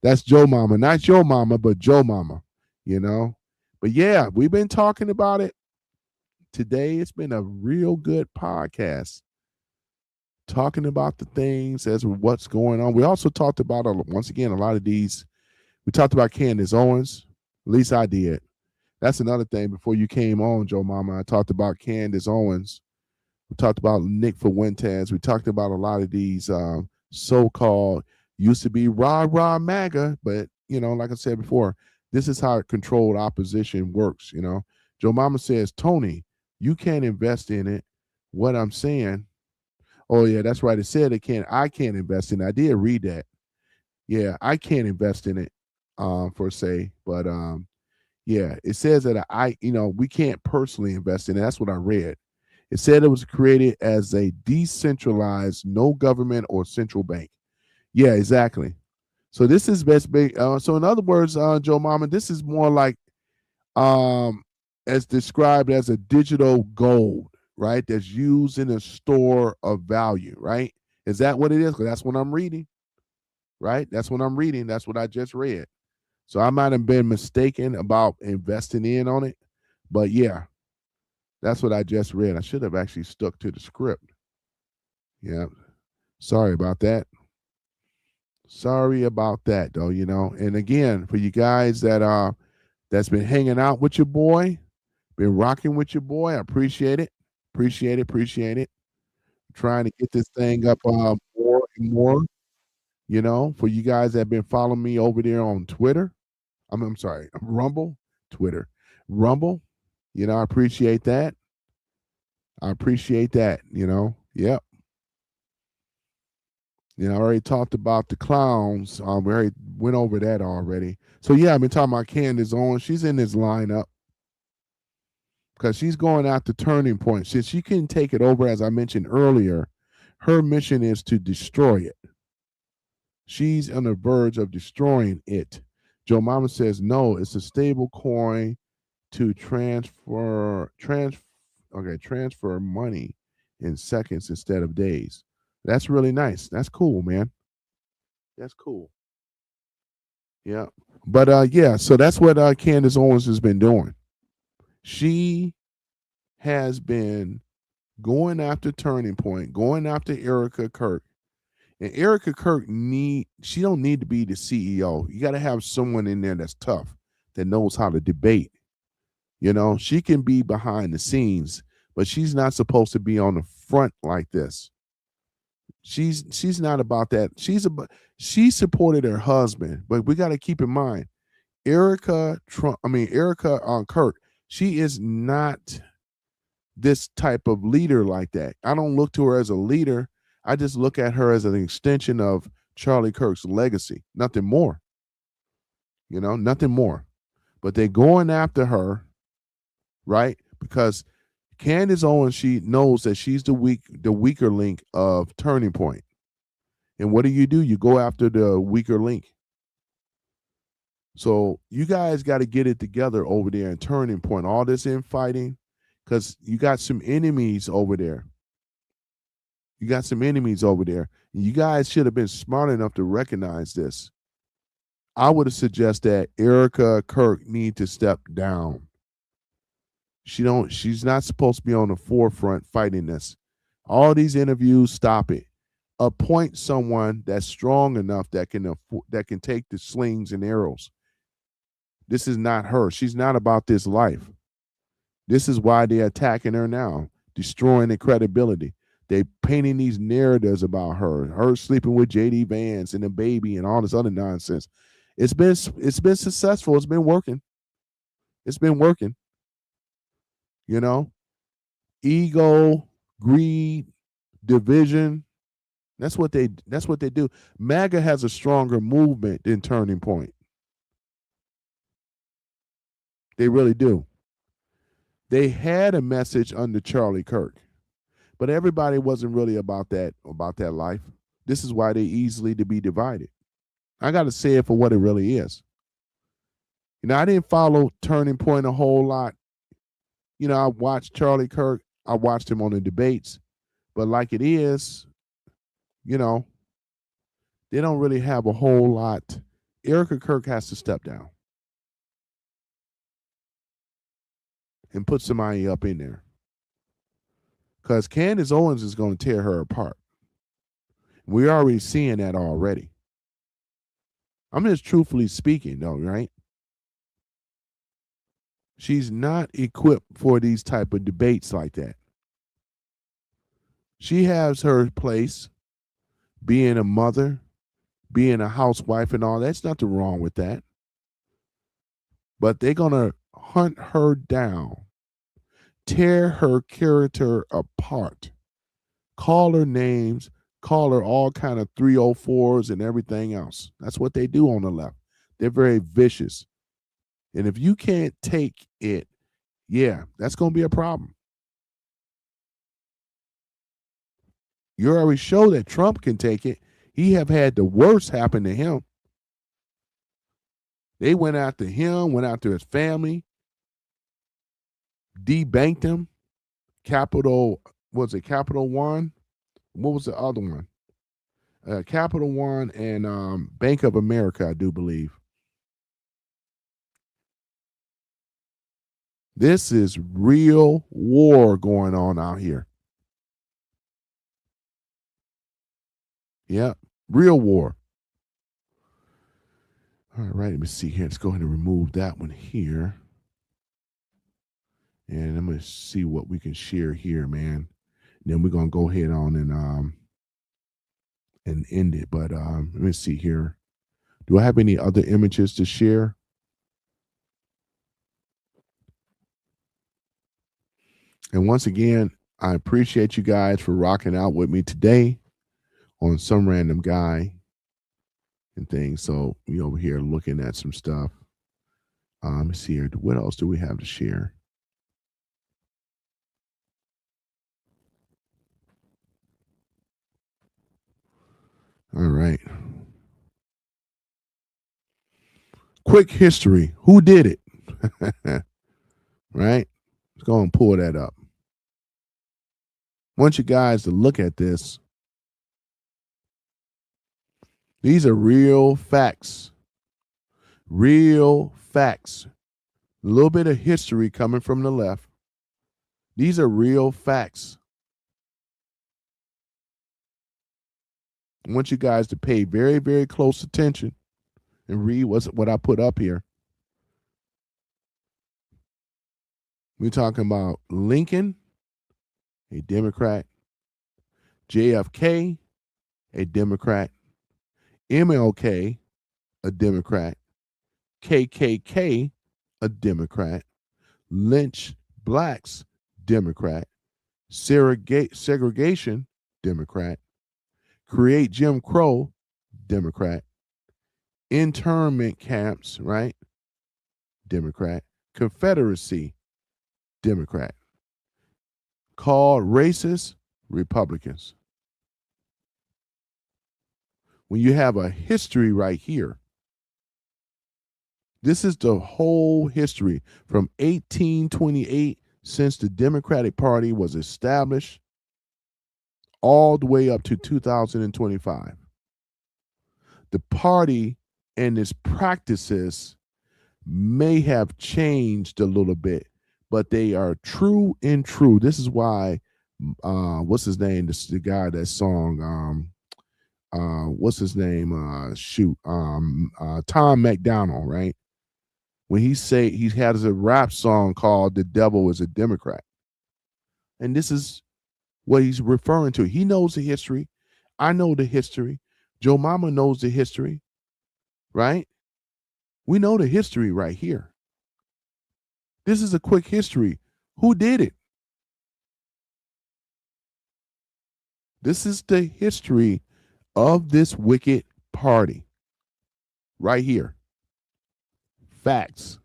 That's Joe Mama, not your mama, but Joe Mama, you know. But yeah, we've been talking about it today. It's been a real good podcast talking about the things as what's going on. We also talked about once again a lot of these. We talked about Candace Owens. At least I did. That's another thing. Before you came on, Joe Mama, I talked about Candace Owens. We talked about Nick Fuentes. We talked about a lot of these so-called used to be rah MAGA, but you know, like I said before, this is how controlled opposition works. You know, Joe Mama says, Tony, you can't invest in it. What I'm saying, oh yeah, that's right. It said it can't. I can't invest in it. I did read that. Yeah, I can't invest in it, per se, but yeah, it says that we can't personally invest in it. That's what I read. It said it was created as a decentralized, no government or central bank. Yeah, exactly. So this is best big. So in other words, Joe Mama, this is more like um, as described as a digital gold, right? That's used in a store of value, right? Is that what it is? Because that's what I'm reading, right? That's what I'm reading. That's what I just read. So I might have been mistaken about investing in on it, but yeah, that's what I just read. I should have actually stuck to the script. Yeah. Sorry about that. Sorry about that though, you know. And again, for you guys that's been hanging out with your boy, been rocking with your boy, I appreciate it. Appreciate it. Trying to get this thing up more and more, you know, for you guys that have been following me over there on Twitter. I'm sorry, Rumble, Twitter, Rumble. I appreciate that. I appreciate that. Yep. I already talked about the clowns. We already went over that already. So yeah, I've been talking about Candace Owens. She's in this lineup because she's going after Turning Point. Since she can take it over, as I mentioned earlier, her mission is to destroy it. She's on the verge of destroying it. Joe Mama says no, it's a stable coin to transfer money in seconds instead of days. That's really nice. That's cool, man. That's cool. Yeah. But yeah, so that's what Candace Owens has been doing. She has been going after Turning Point, going after Erica Kirk. And Erica Kirk she don't need to be the CEO. You got to have someone in there that's tough, that knows how to debate. She can be behind the scenes, but she's not supposed to be on the front like this. She's not about that. She supported her husband, but we got to keep in mind Erica Kirk. She is not this type of leader like that. I don't look to her as a leader. I just look at her as an extension of Charlie Kirk's legacy. Nothing more. Nothing more. But they're going after her, right? Because Candace Owens, she knows that she's the weaker link of Turning Point. And what do? You go after the weaker link. So you guys got to get it together over there in Turning Point. All this infighting, because you got some enemies over there. You got some enemies over there. You guys should have been smart enough to recognize this. I would have suggested that Erica Kirk need to step down. She's not supposed to be on the forefront fighting this. All these interviews, stop it. Appoint someone that's strong enough that can take the slings and arrows. This is not her. She's not about this life. This is why they're attacking her now, destroying the credibility. They painting these narratives about her sleeping with JD Vance and the baby and all this other nonsense. It's been successful. It's been working. It's been working. Ego, greed, division. That's what they do. MAGA has a stronger movement than Turning Point. They really do. They had a message under Charlie Kirk, but everybody wasn't really about that life. This is why they easily to be divided. I got to say it for what it really is. I didn't follow Turning Point a whole lot. I watched Charlie Kirk. I watched him on the debates, but like it is, they don't really have a whole lot. Erica Kirk has to step down and put somebody up in there, because Candace Owens is going to tear her apart. We're already seeing that already. I'm just truthfully speaking, though, right? She's not equipped for these type of debates like that. She has her place being a mother, being a housewife and all. That's nothing wrong with that. But they're going to hunt her down, tear her character apart, call her names, call her all kind of 304s and everything else. That's what they do on the left. They're very vicious. And if you can't take it, yeah, that's going to be a problem. You already show that Trump can take it. He have had the worst happen to him. They went after him, went after his family, debanked him. Capital One? What was the other one? Capital One and Bank of America, I do believe. This is real war going on out here. Yeah, real war. All right, let me see here. Let's go ahead and remove that one here. And I'm going to see what we can share here, man. And then we're going to go ahead on and end it. But let me see here. Do I have any other images to share? And once again, I appreciate you guys for rocking out with me today on Some Random Guy and things. So we over here looking at some stuff. Let me see here. What else do we have to share? All right. Quick history. Who did it? Right? Let's go and pull that up. I want you guys to look at this. These are real facts. Real facts. A little bit of history coming from the left. These are real facts. I want you guys to pay very, very close attention and read what I put up here. We're talking about Lincoln, a Democrat, JFK, a Democrat, MLK, a Democrat, KKK, a Democrat, lynch blacks, Democrat, segregation, Democrat, create Jim Crow, Democrat, internment camps, right? Democrat, Confederacy, Democrat, called racist, Republicans. When you have a history right here, this is the whole history from 1828, since the Democratic Party was established, all the way up to 2025. The party and its practices may have changed a little bit, but they are true and true. This is why, what's his name? This is the guy that song, what's his name? Tom McDonald, right? When he has a rap song called "The Devil Is a Democrat," and this is what he's referring to. He knows the history. I know the history. Joe Mama knows the history, right? We know the history right here. This is a quick history. Who did it? This is the history of this wicked party right here. Facts.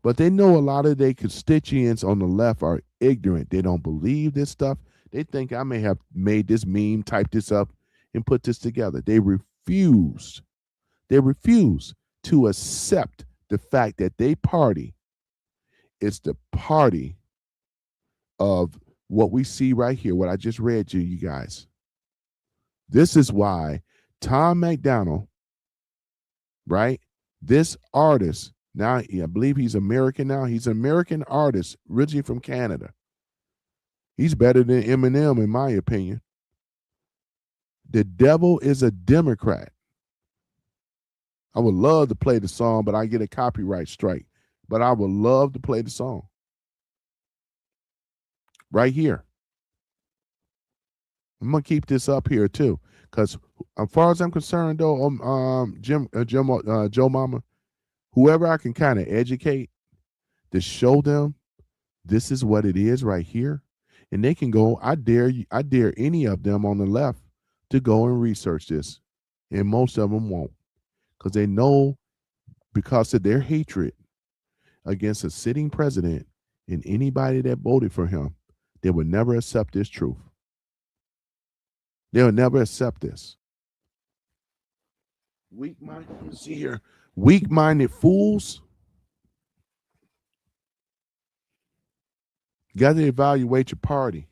But they know a lot of their constituents on the left are ignorant. They don't believe this stuff. They think I may have made this meme, typed this up, and put this together. They refuse to accept the fact that they party is the party of what we see right here, what I just read to you guys. This is why Tom McDonald, right? This artist, now I believe he's American now. He's an American artist, originally from Canada. He's better than Eminem, in my opinion. The devil is a Democrat. I would love to play the song, but I get a copyright strike. But I would love to play the song. Right here. I'm gonna keep this up here too, because as far as I'm concerned, though, Joe Mama, whoever I can kind of educate to show them this is what it is right here, and they can go. I dare any of them on the left to go and research this, and most of them won't, because they know, because of their hatred against a sitting president and anybody that voted for him, they would never accept this truth. They'll never accept this. Weak-minded, let me see here. Weak-minded fools. You got to evaluate your party.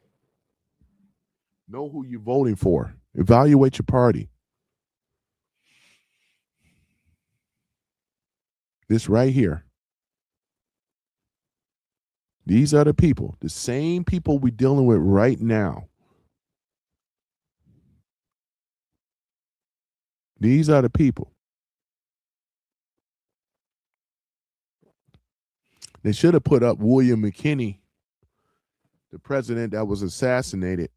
Know who you're voting for. Evaluate your party. This right here. These are the people, the same people we're dealing with right now. These are the people. They should have put up William McKinney, the president that was assassinated.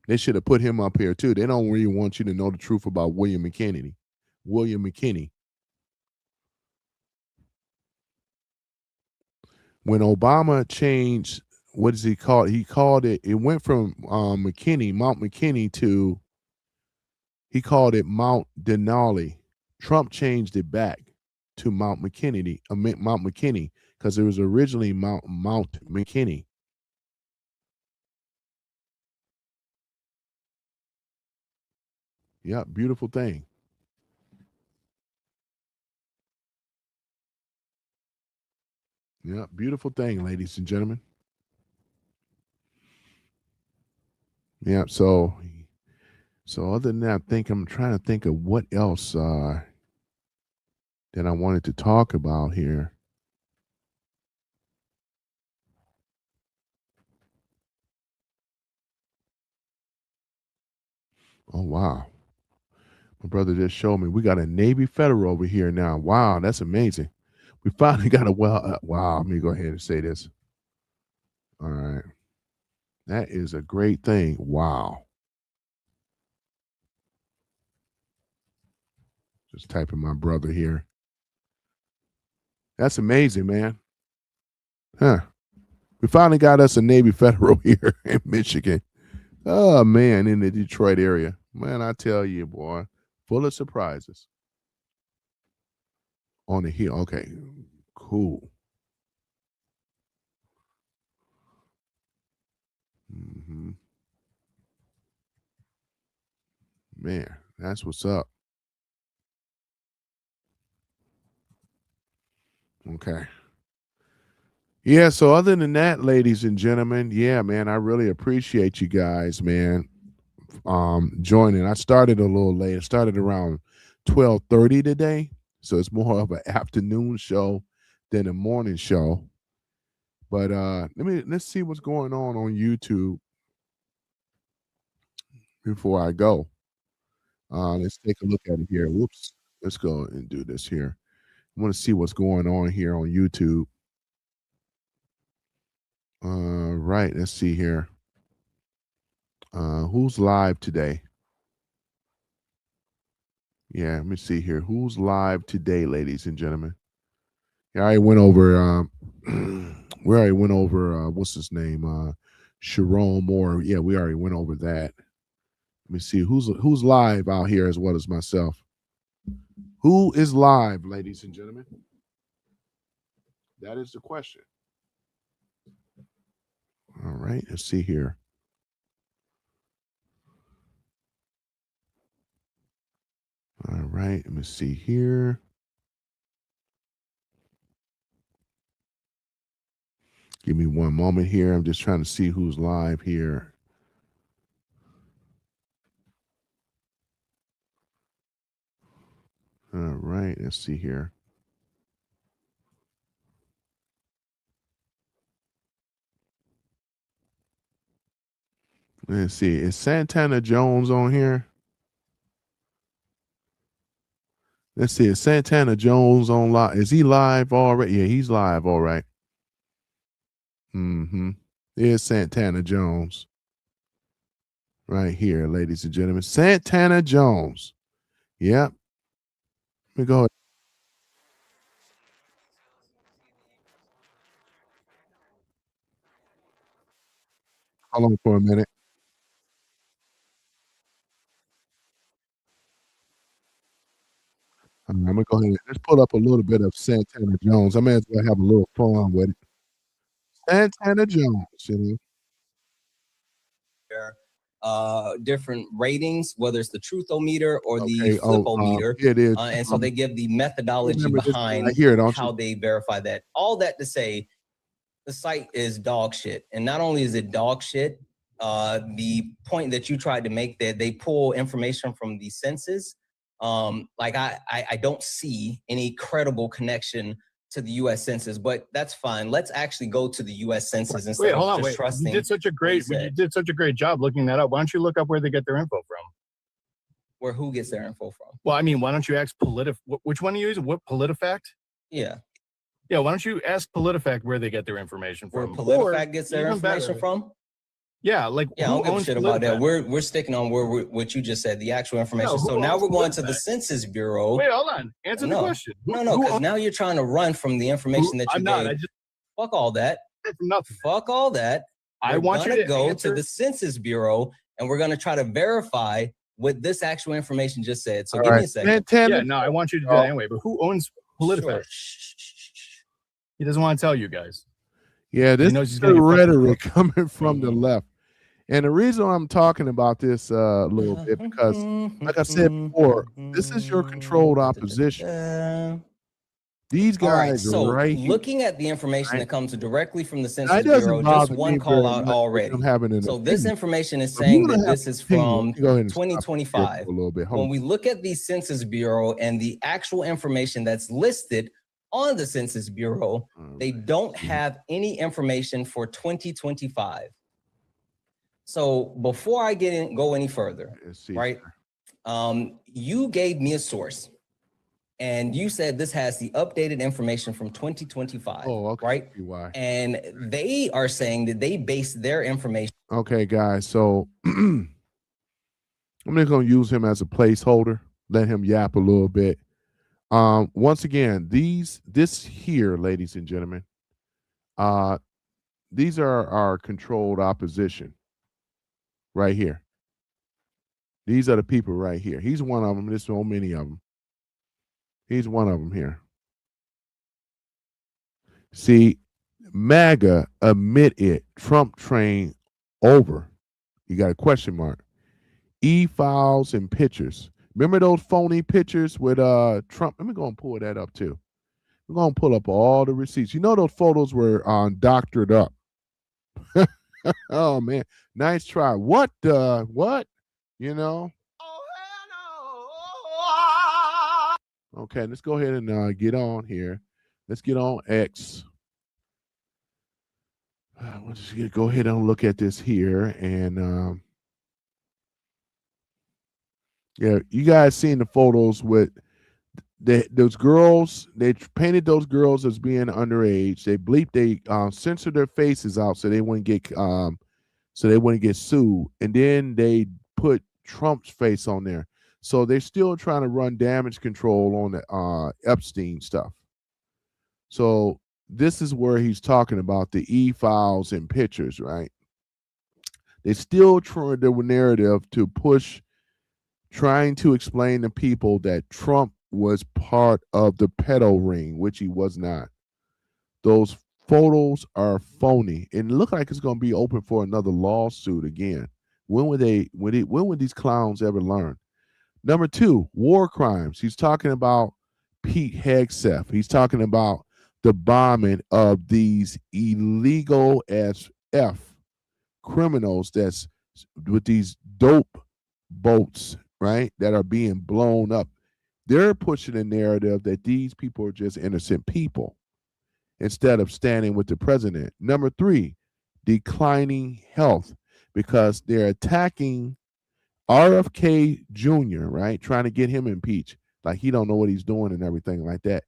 They should have put him up here too. They don't really want you to know the truth about William McKinney. William McKinney. When Obama changed what does he call it? He called it. It went from McKinney, Mount McKinney, to he called it Mount Denali. Trump changed it back to Mount McKinney, Mount McKinney, because it was originally Mount McKinney. Yeah, beautiful thing. Yeah, beautiful thing, ladies and gentlemen. Yeah, so other than that, I'm trying to think of what else that I wanted to talk about here. Oh wow. My brother just showed me we got a Navy Federal over here now. Wow, that's amazing. We finally got a wow, let me go ahead and say this. All right. That is a great thing. Wow. Just typing my brother here. That's amazing, man. Huh. We finally got us a Navy Federal here in Michigan. Oh man, in the Detroit area. Man, I tell you, boy, full of surprises. On the hill. Okay. Cool. Hmm. Man, that's what's up. Okay. Yeah, so other than that, ladies and gentlemen, yeah, man, I really appreciate you guys, man, joining. I started a little late. I started around 12:30 today, so it's more of an afternoon show than a morning show. But let's see what's going on YouTube before I go. Let's take a look at it here. Whoops. Let's go and do this here. I want to see what's going on here on YouTube. Right. Let's see here. Who's live today? Yeah, let me see here. Who's live today, ladies and gentlemen? Yeah, I went over. We already went over. What's his name? Sharon Moore. Yeah, we already went over that. Let me see who's live out here as well as myself. Who is live, ladies and gentlemen? That is the question. All right, let's see here. All right, let me see here. Give me one moment here. I'm just trying to see who's live here. All right, let's see here. Let's see. Is Santana Jones on here? Let's see. Is Santana Jones on live? Is he live already? Yeah, he's live. All right. Mm-hmm. There's Santana Jones. Right here, ladies and gentlemen. Santana Jones. Yep. Let me go ahead. Hold on for a minute. I'm gonna go ahead. Let's pull up a little bit of Santana Jones. I may as well have a little fun with it. Santana Jones, you know. Different ratings, whether it's the truthometer or the Okay. flipometer. Here it is. And so they give the methodology behind here, don't how they verify that. All that to say, the site is dog shit. And not only is it dog shit, the point that you tried to make that they pull information from the census, like I don't see any credible connection to the U.S. Census, but that's fine. Let's actually go to the U.S. Census instead Wait, hold of on, just trusting. You did such a great job looking that up. Why don't you look up where they get their info from? Where who gets their info from? Well, I mean, why don't you ask which one are you using? What PolitiFact? Yeah. Yeah, why don't you ask PolitiFact where they get their information Where from? PolitiFact gets their information from? Yeah, like yeah, I don't give a shit about that. We're sticking on what you just said, the actual information. So now we're going to the Census Bureau. Wait, hold on. Answer the question. No, because now you're trying to run from the information that you gave. Fuck all that. From nothing. Fuck all that. I We're want you gonna to go answer. to the Census Bureau and we're gonna try to verify what this actual information just said. So All give me right. a second. Yeah, no, I want you to do that anyway. But who owns PolitiFact? Sure. He doesn't want to tell you guys. Yeah, this knows he's is gonna the get fucking rhetoric coming from the Mhm. left. And the reason I'm talking about this a little bit, because like I said before, this is your controlled opposition. These All right, guys so right here. looking at the information that comes directly from the Census That doesn't Bureau, just bother one me call very out much with already. them having an So this opinion. information is But saying we're gonna that have this an is opinion. Let from me go ahead and stop here 2025. for a little bit. Hold When on. we look at the Census Bureau and the actual information that's listed on the Census Bureau, they don't have any information for 2025. So before I go any further, Let's see. right? You gave me a source and you said this has the updated information from 2025, Oh, okay. right? Why? And they are saying that they base their information. Okay, guys. So I'm just gonna use him as a placeholder. Let him yap a little bit. Once again, this here, ladies and gentlemen, these are our controlled opposition right here. These are the people right here. He's one of them. There's so many of them. He's one of them here. See, MAGA admit it. Trump train over. You got a question mark. E-files and pictures. Remember those phony pictures with Trump? Let me go and pull that up too. We're gonna pull up all the receipts. You know those photos were doctored up. Oh man, nice try. What? You know? Okay, let's go ahead and get on here. Let's get on X. We'll just go ahead and look at this here. And yeah, you guys seen the photos with those girls. They painted those girls as being underage. They censored their faces out so they wouldn't get sued. And then they put Trump's face on there. So they're still trying to run damage control on the Epstein stuff. So this is where he's talking about the e-files and pictures, right? They still trying the narrative to push, trying to explain to people that Trump was part of the pedo ring, which he was not. Those photos are phony, and it looks like it's going to be open for another lawsuit again. When would these clowns ever learn? Number two, war crimes. He's talking about Pete Hegseth. He's talking about the bombing of these illegal as F criminals that's with these dope boats, right, that are being blown up. They're pushing a narrative that these people are just innocent people instead of standing with the president. Number three, declining health, because they're attacking RFK Jr., right? Trying to get him impeached. Like he don't know what he's doing and everything like that.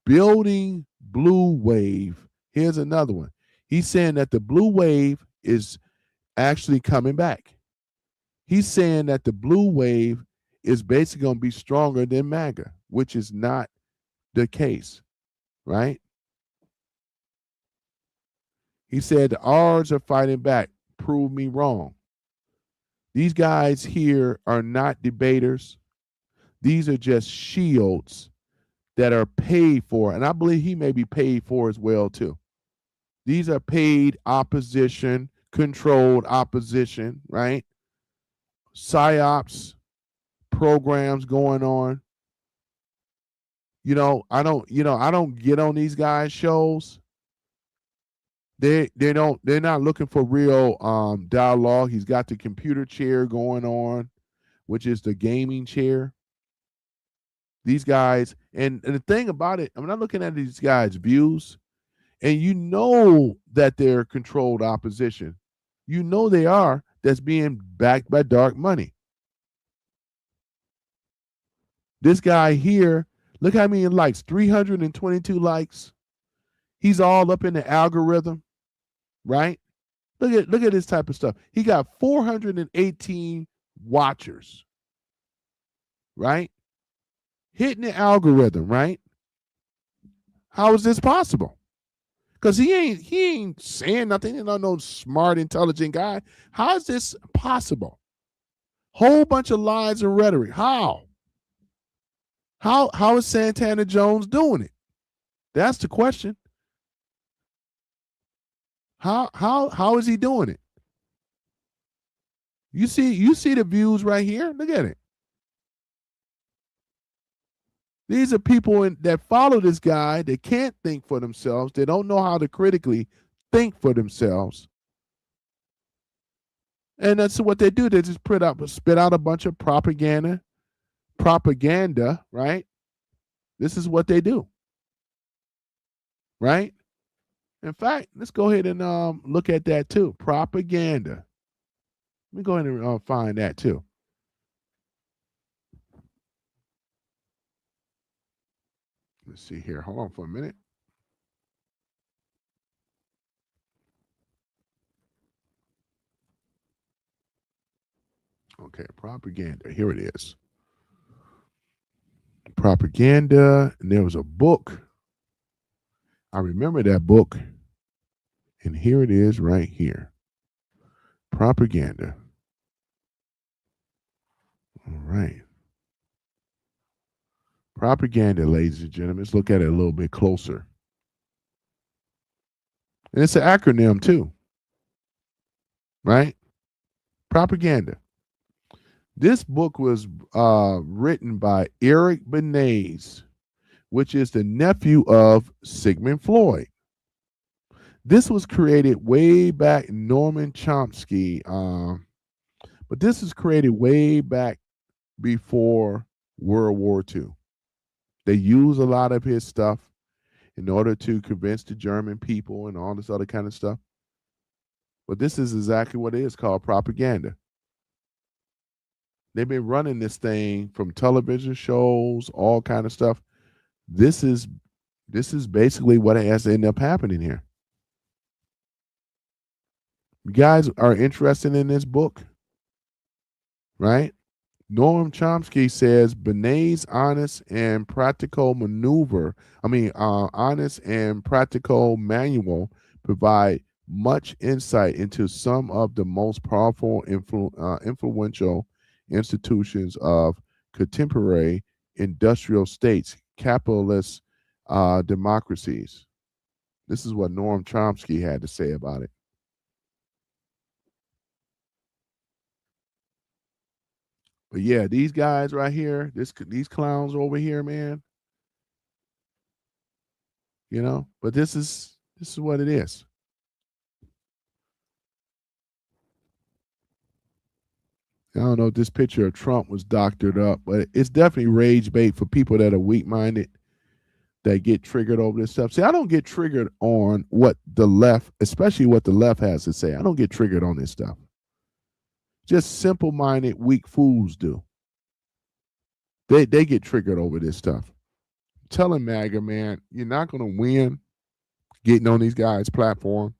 Building blue wave. Here's another one. He's saying that the blue wave is actually coming back. He's saying that the blue wave is basically going to be stronger than MAGA, which is not the case, right? He said the R's are fighting back. Prove me wrong. These guys here are not debaters. These are just shields that are paid for, and I believe he may be paid for as well too. These are paid opposition, controlled opposition, right? PSYOPs programs going on. I don't get on these guys' shows. They're not looking for real dialogue. He's got the computer chair going on, which is the gaming chair. These guys, and the thing about it, I'm not looking at these guys' views, and you know that they're controlled opposition. You know they are. That's being backed by dark money. This guy here, look how many likes, 322 likes. He's all up in the algorithm, right? Look at this type of stuff. He got 418 watchers, right? Hitting the algorithm, right? How is this possible? Because he ain't saying nothing. He's not no smart, intelligent guy. How is this possible? Whole bunch of lies and rhetoric. How? How is Santana Jones doing it? That's the question. How is he doing it? You see the views right here? Look at it. These are people that follow this guy. They can't think for themselves. They don't know how to critically think for themselves. And that's what they do. They just spit out a bunch of propaganda, right? This is what they do, right? In fact, let's go ahead and look at that too. Propaganda. Let me go ahead and find that too. Let's see here. Hold on for a minute. Okay, propaganda. Here it is. Propaganda. And there was a book. I remember that book. And here it is right here. Propaganda. All right. Propaganda, ladies and gentlemen. Let's look at it a little bit closer. And it's an acronym too. Right? Propaganda. This book was written by Eric Bernays, which is the nephew of Sigmund Freud. This was created way back, Norman Chomsky, but this was created way back before World War II. They use a lot of his stuff in order to convince the German people and all this other kind of stuff. But this is exactly what it is, called propaganda. They've been running this thing from television shows, all kind of stuff. This is basically what has ended up happening here. You guys are interested in this book, right? Noam Chomsky says Bernays' honest and practical manual provide much insight into some of the most powerful, influential institutions of contemporary industrial states, capitalist democracies. This is what Noam Chomsky had to say about it. But yeah, these guys right here, these clowns over here, man. You know, but this is what it is. I don't know if this picture of Trump was doctored up, but it's definitely rage bait for people that are weak-minded, that get triggered over this stuff. See, I don't get triggered on what the left, especially what the left has to say. I don't get triggered on this stuff. Just simple-minded, weak fools do. They get triggered over this stuff. I'm telling MAGA, man, you're not going to win getting on these guys' platform.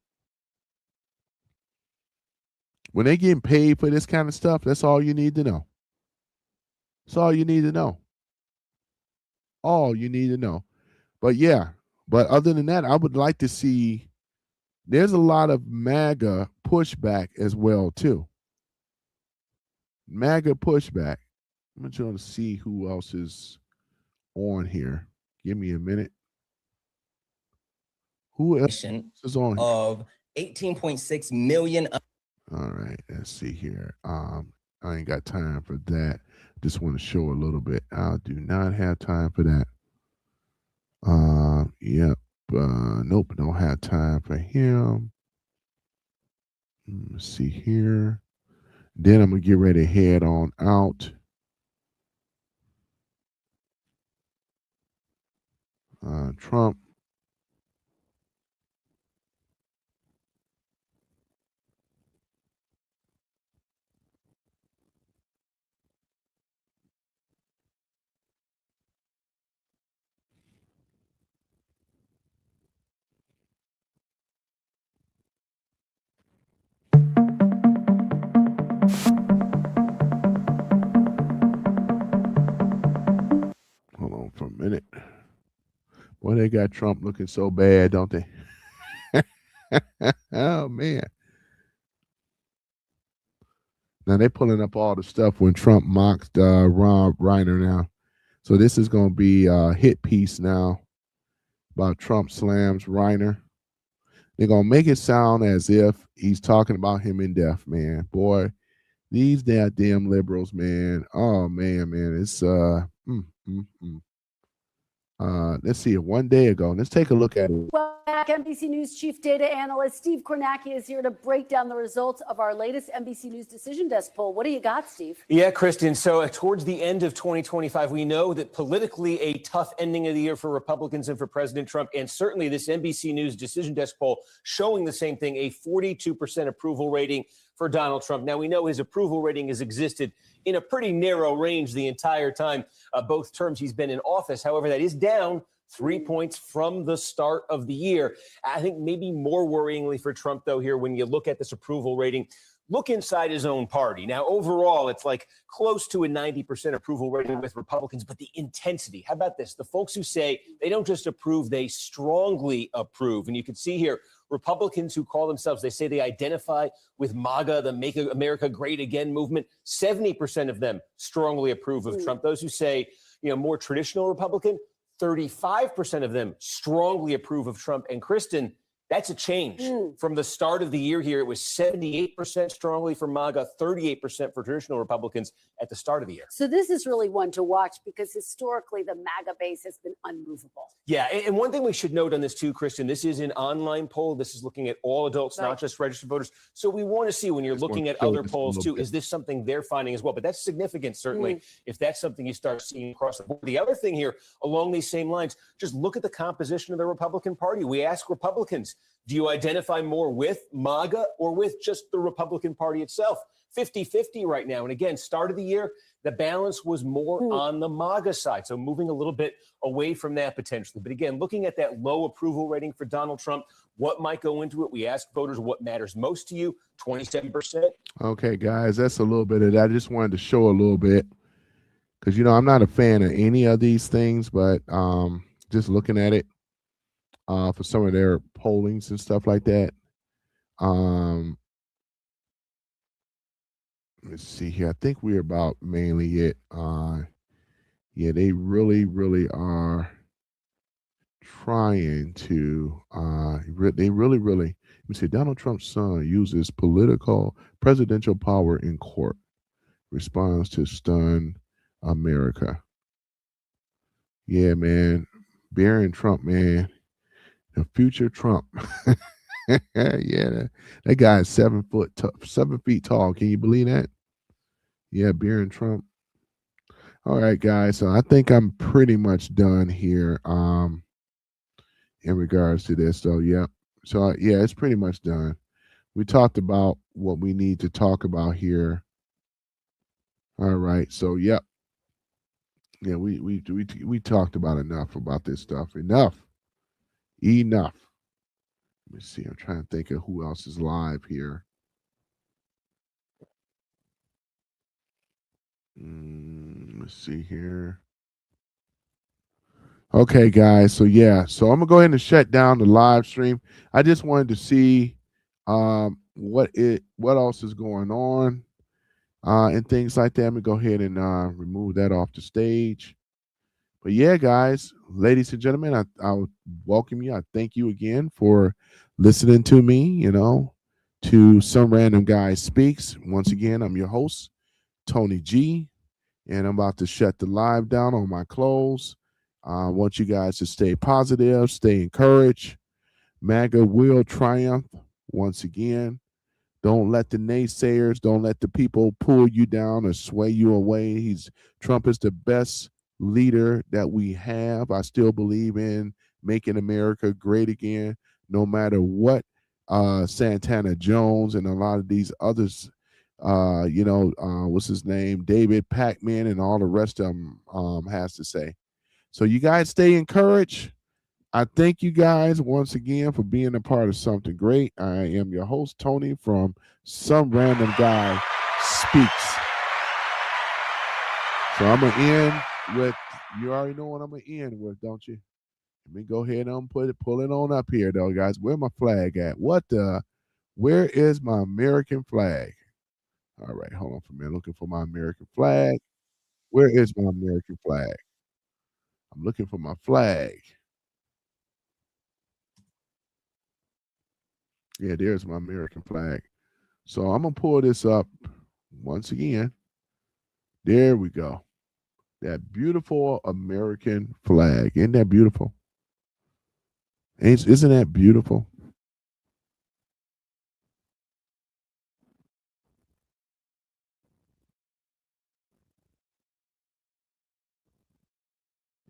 When they getting paid for this kind of stuff, that's all you need to know. That's all you need to know. All you need to know. But yeah, but other than that, I would like to see, there's a lot of MAGA pushback as well, too. MAGA pushback. I'm trying to see who else is on here. Give me a minute. Who else is on here? Of 18.6 million. All right, let's see here. I ain't got time for that. Just want to show a little bit. I do not have time for that. Yep. Nope, don't have time for him. Let's see here. Then I'm gonna get ready to head on out. Trump. Hold on for a minute. Boy, they got Trump looking so bad, don't they? Oh man. Now they're pulling up all the stuff when Trump mocked Rob Reiner now. So this is going to be a hit piece now about Trump slams Reiner. They're going to make it sound as if he's talking about him in death, man. Boy, these damn liberals, man. Oh man, it's let's see it one day ago. Let's take a look at it. Well, back, NBC News chief data analyst Steve Kornacki is here to break down the results of our latest NBC News Decision Desk poll. What do you got, Steve? Yeah, Kristen. So towards the end of 2025, we know that politically a tough ending of the year for Republicans and for President Trump. And certainly this NBC News Decision Desk poll showing the same thing, a 42% approval rating for Donald Trump. Now, we know his approval rating has existed in a pretty narrow range the entire time, both terms he's been in office. However, that is down 3 points from the start of the year. I think maybe more worryingly for Trump, though, here, when you look at this approval rating, look inside his own party. Now, overall, it's like close to a 90% approval rating with Republicans, but the intensity, how about this? The folks who say they don't just approve, they strongly approve. And you can see here, Republicans who call themselves, they say they identify with MAGA, the Make America Great Again movement. 70% of them strongly approve of Trump. Those who say, more traditional Republican, 35% of them strongly approve of Trump. And Kristen, that's a change. From the start of the year here, it was 78% strongly for MAGA, 38% for traditional Republicans at the start of the year. So this is really one to watch because historically the MAGA base has been unmovable. Yeah, and one thing we should note on this too, Kristen, this is an online poll. This is looking at all adults, not just registered voters. So we want to see when you're looking at other polls too, is this something they're finding as well? But that's significant, certainly, if that's something you start seeing across the board. The other thing here, along these same lines, just look at the composition of the Republican Party. We ask Republicans, do you identify more with MAGA or with just the Republican Party itself? 50-50 right now. And again, start of the year, the balance was more on the MAGA side. So moving a little bit away from that potentially. But again, looking at that low approval rating for Donald Trump, what might go into it? We asked voters what matters most to you, 27%. Okay, guys, that's a little bit of that. I just wanted to show a little bit because, I'm not a fan of any of these things, but just looking at it for some of their pollings and stuff like that. Let's see here. I think we're about mainly it. Yeah, they really, really are trying to. They really, really. Let me see. Donald Trump's son uses presidential power in court. Responds to stun America. Yeah, man. Barron Trump, man. The future Trump. Yeah, that guy is 7 feet tall. Can you believe that? Yeah, Barron Trump. All right, guys. So I think I'm pretty much done here in regards to this. So yeah. So yeah, it's pretty much done. We talked about what we need to talk about here. All right. So yep. Yeah, we talked about enough about this stuff. Enough. Let me see. I'm trying to think of who else is live here. Let's see here. Okay, guys. So yeah. So I'm gonna go ahead and shut down the live stream. I just wanted to see what else is going on and things like that. I'm gonna go ahead and remove that off the stage. But yeah, guys, ladies and gentlemen, I welcome you. I thank you again for listening to me, to Some Random Guy Speaks. Once again, I'm your host, Tony G, and I'm about to shut the live down on my close. I want you guys to stay positive, stay encouraged. MAGA will triumph once again. Don't let the naysayers, don't let the people pull you down or sway you away. Trump is the best leader that we have. I still believe in making America great again, no matter what Santana Jones and a lot of these others, what's his name, David Pac-Man and all the rest of them has to say. So you guys stay encouraged. I thank you guys once again for being a part of something great. I am your host, Tony, from Some Random Guy Speaks. So I'm going to end with, you already know what I'm going to end with, don't you? Let me go ahead and pull it on up here, though, guys. Where my flag at? Where is my American flag? All right, hold on for a minute. Looking for my American flag. Where is my American flag? I'm looking for my flag. Yeah, there's my American flag. So I'm going to pull this up once again. There we go. That beautiful American flag. Isn't that beautiful? Isn't that beautiful?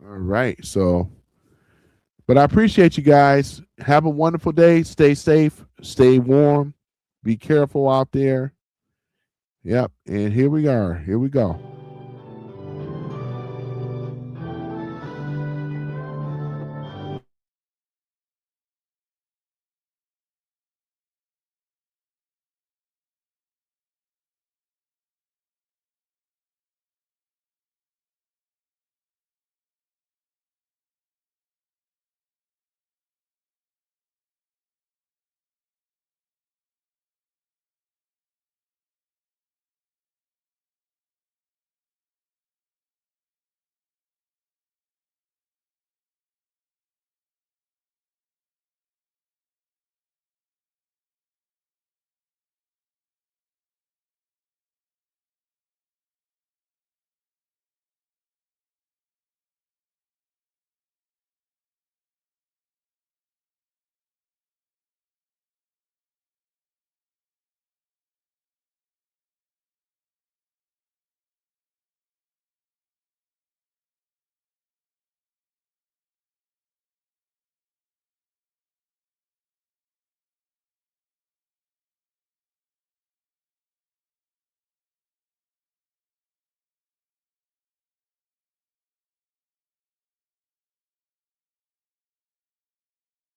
All right. So, but I appreciate you guys. Have a wonderful day. Stay safe. Stay warm. Be careful out there. Yep. And here we are. Here we go.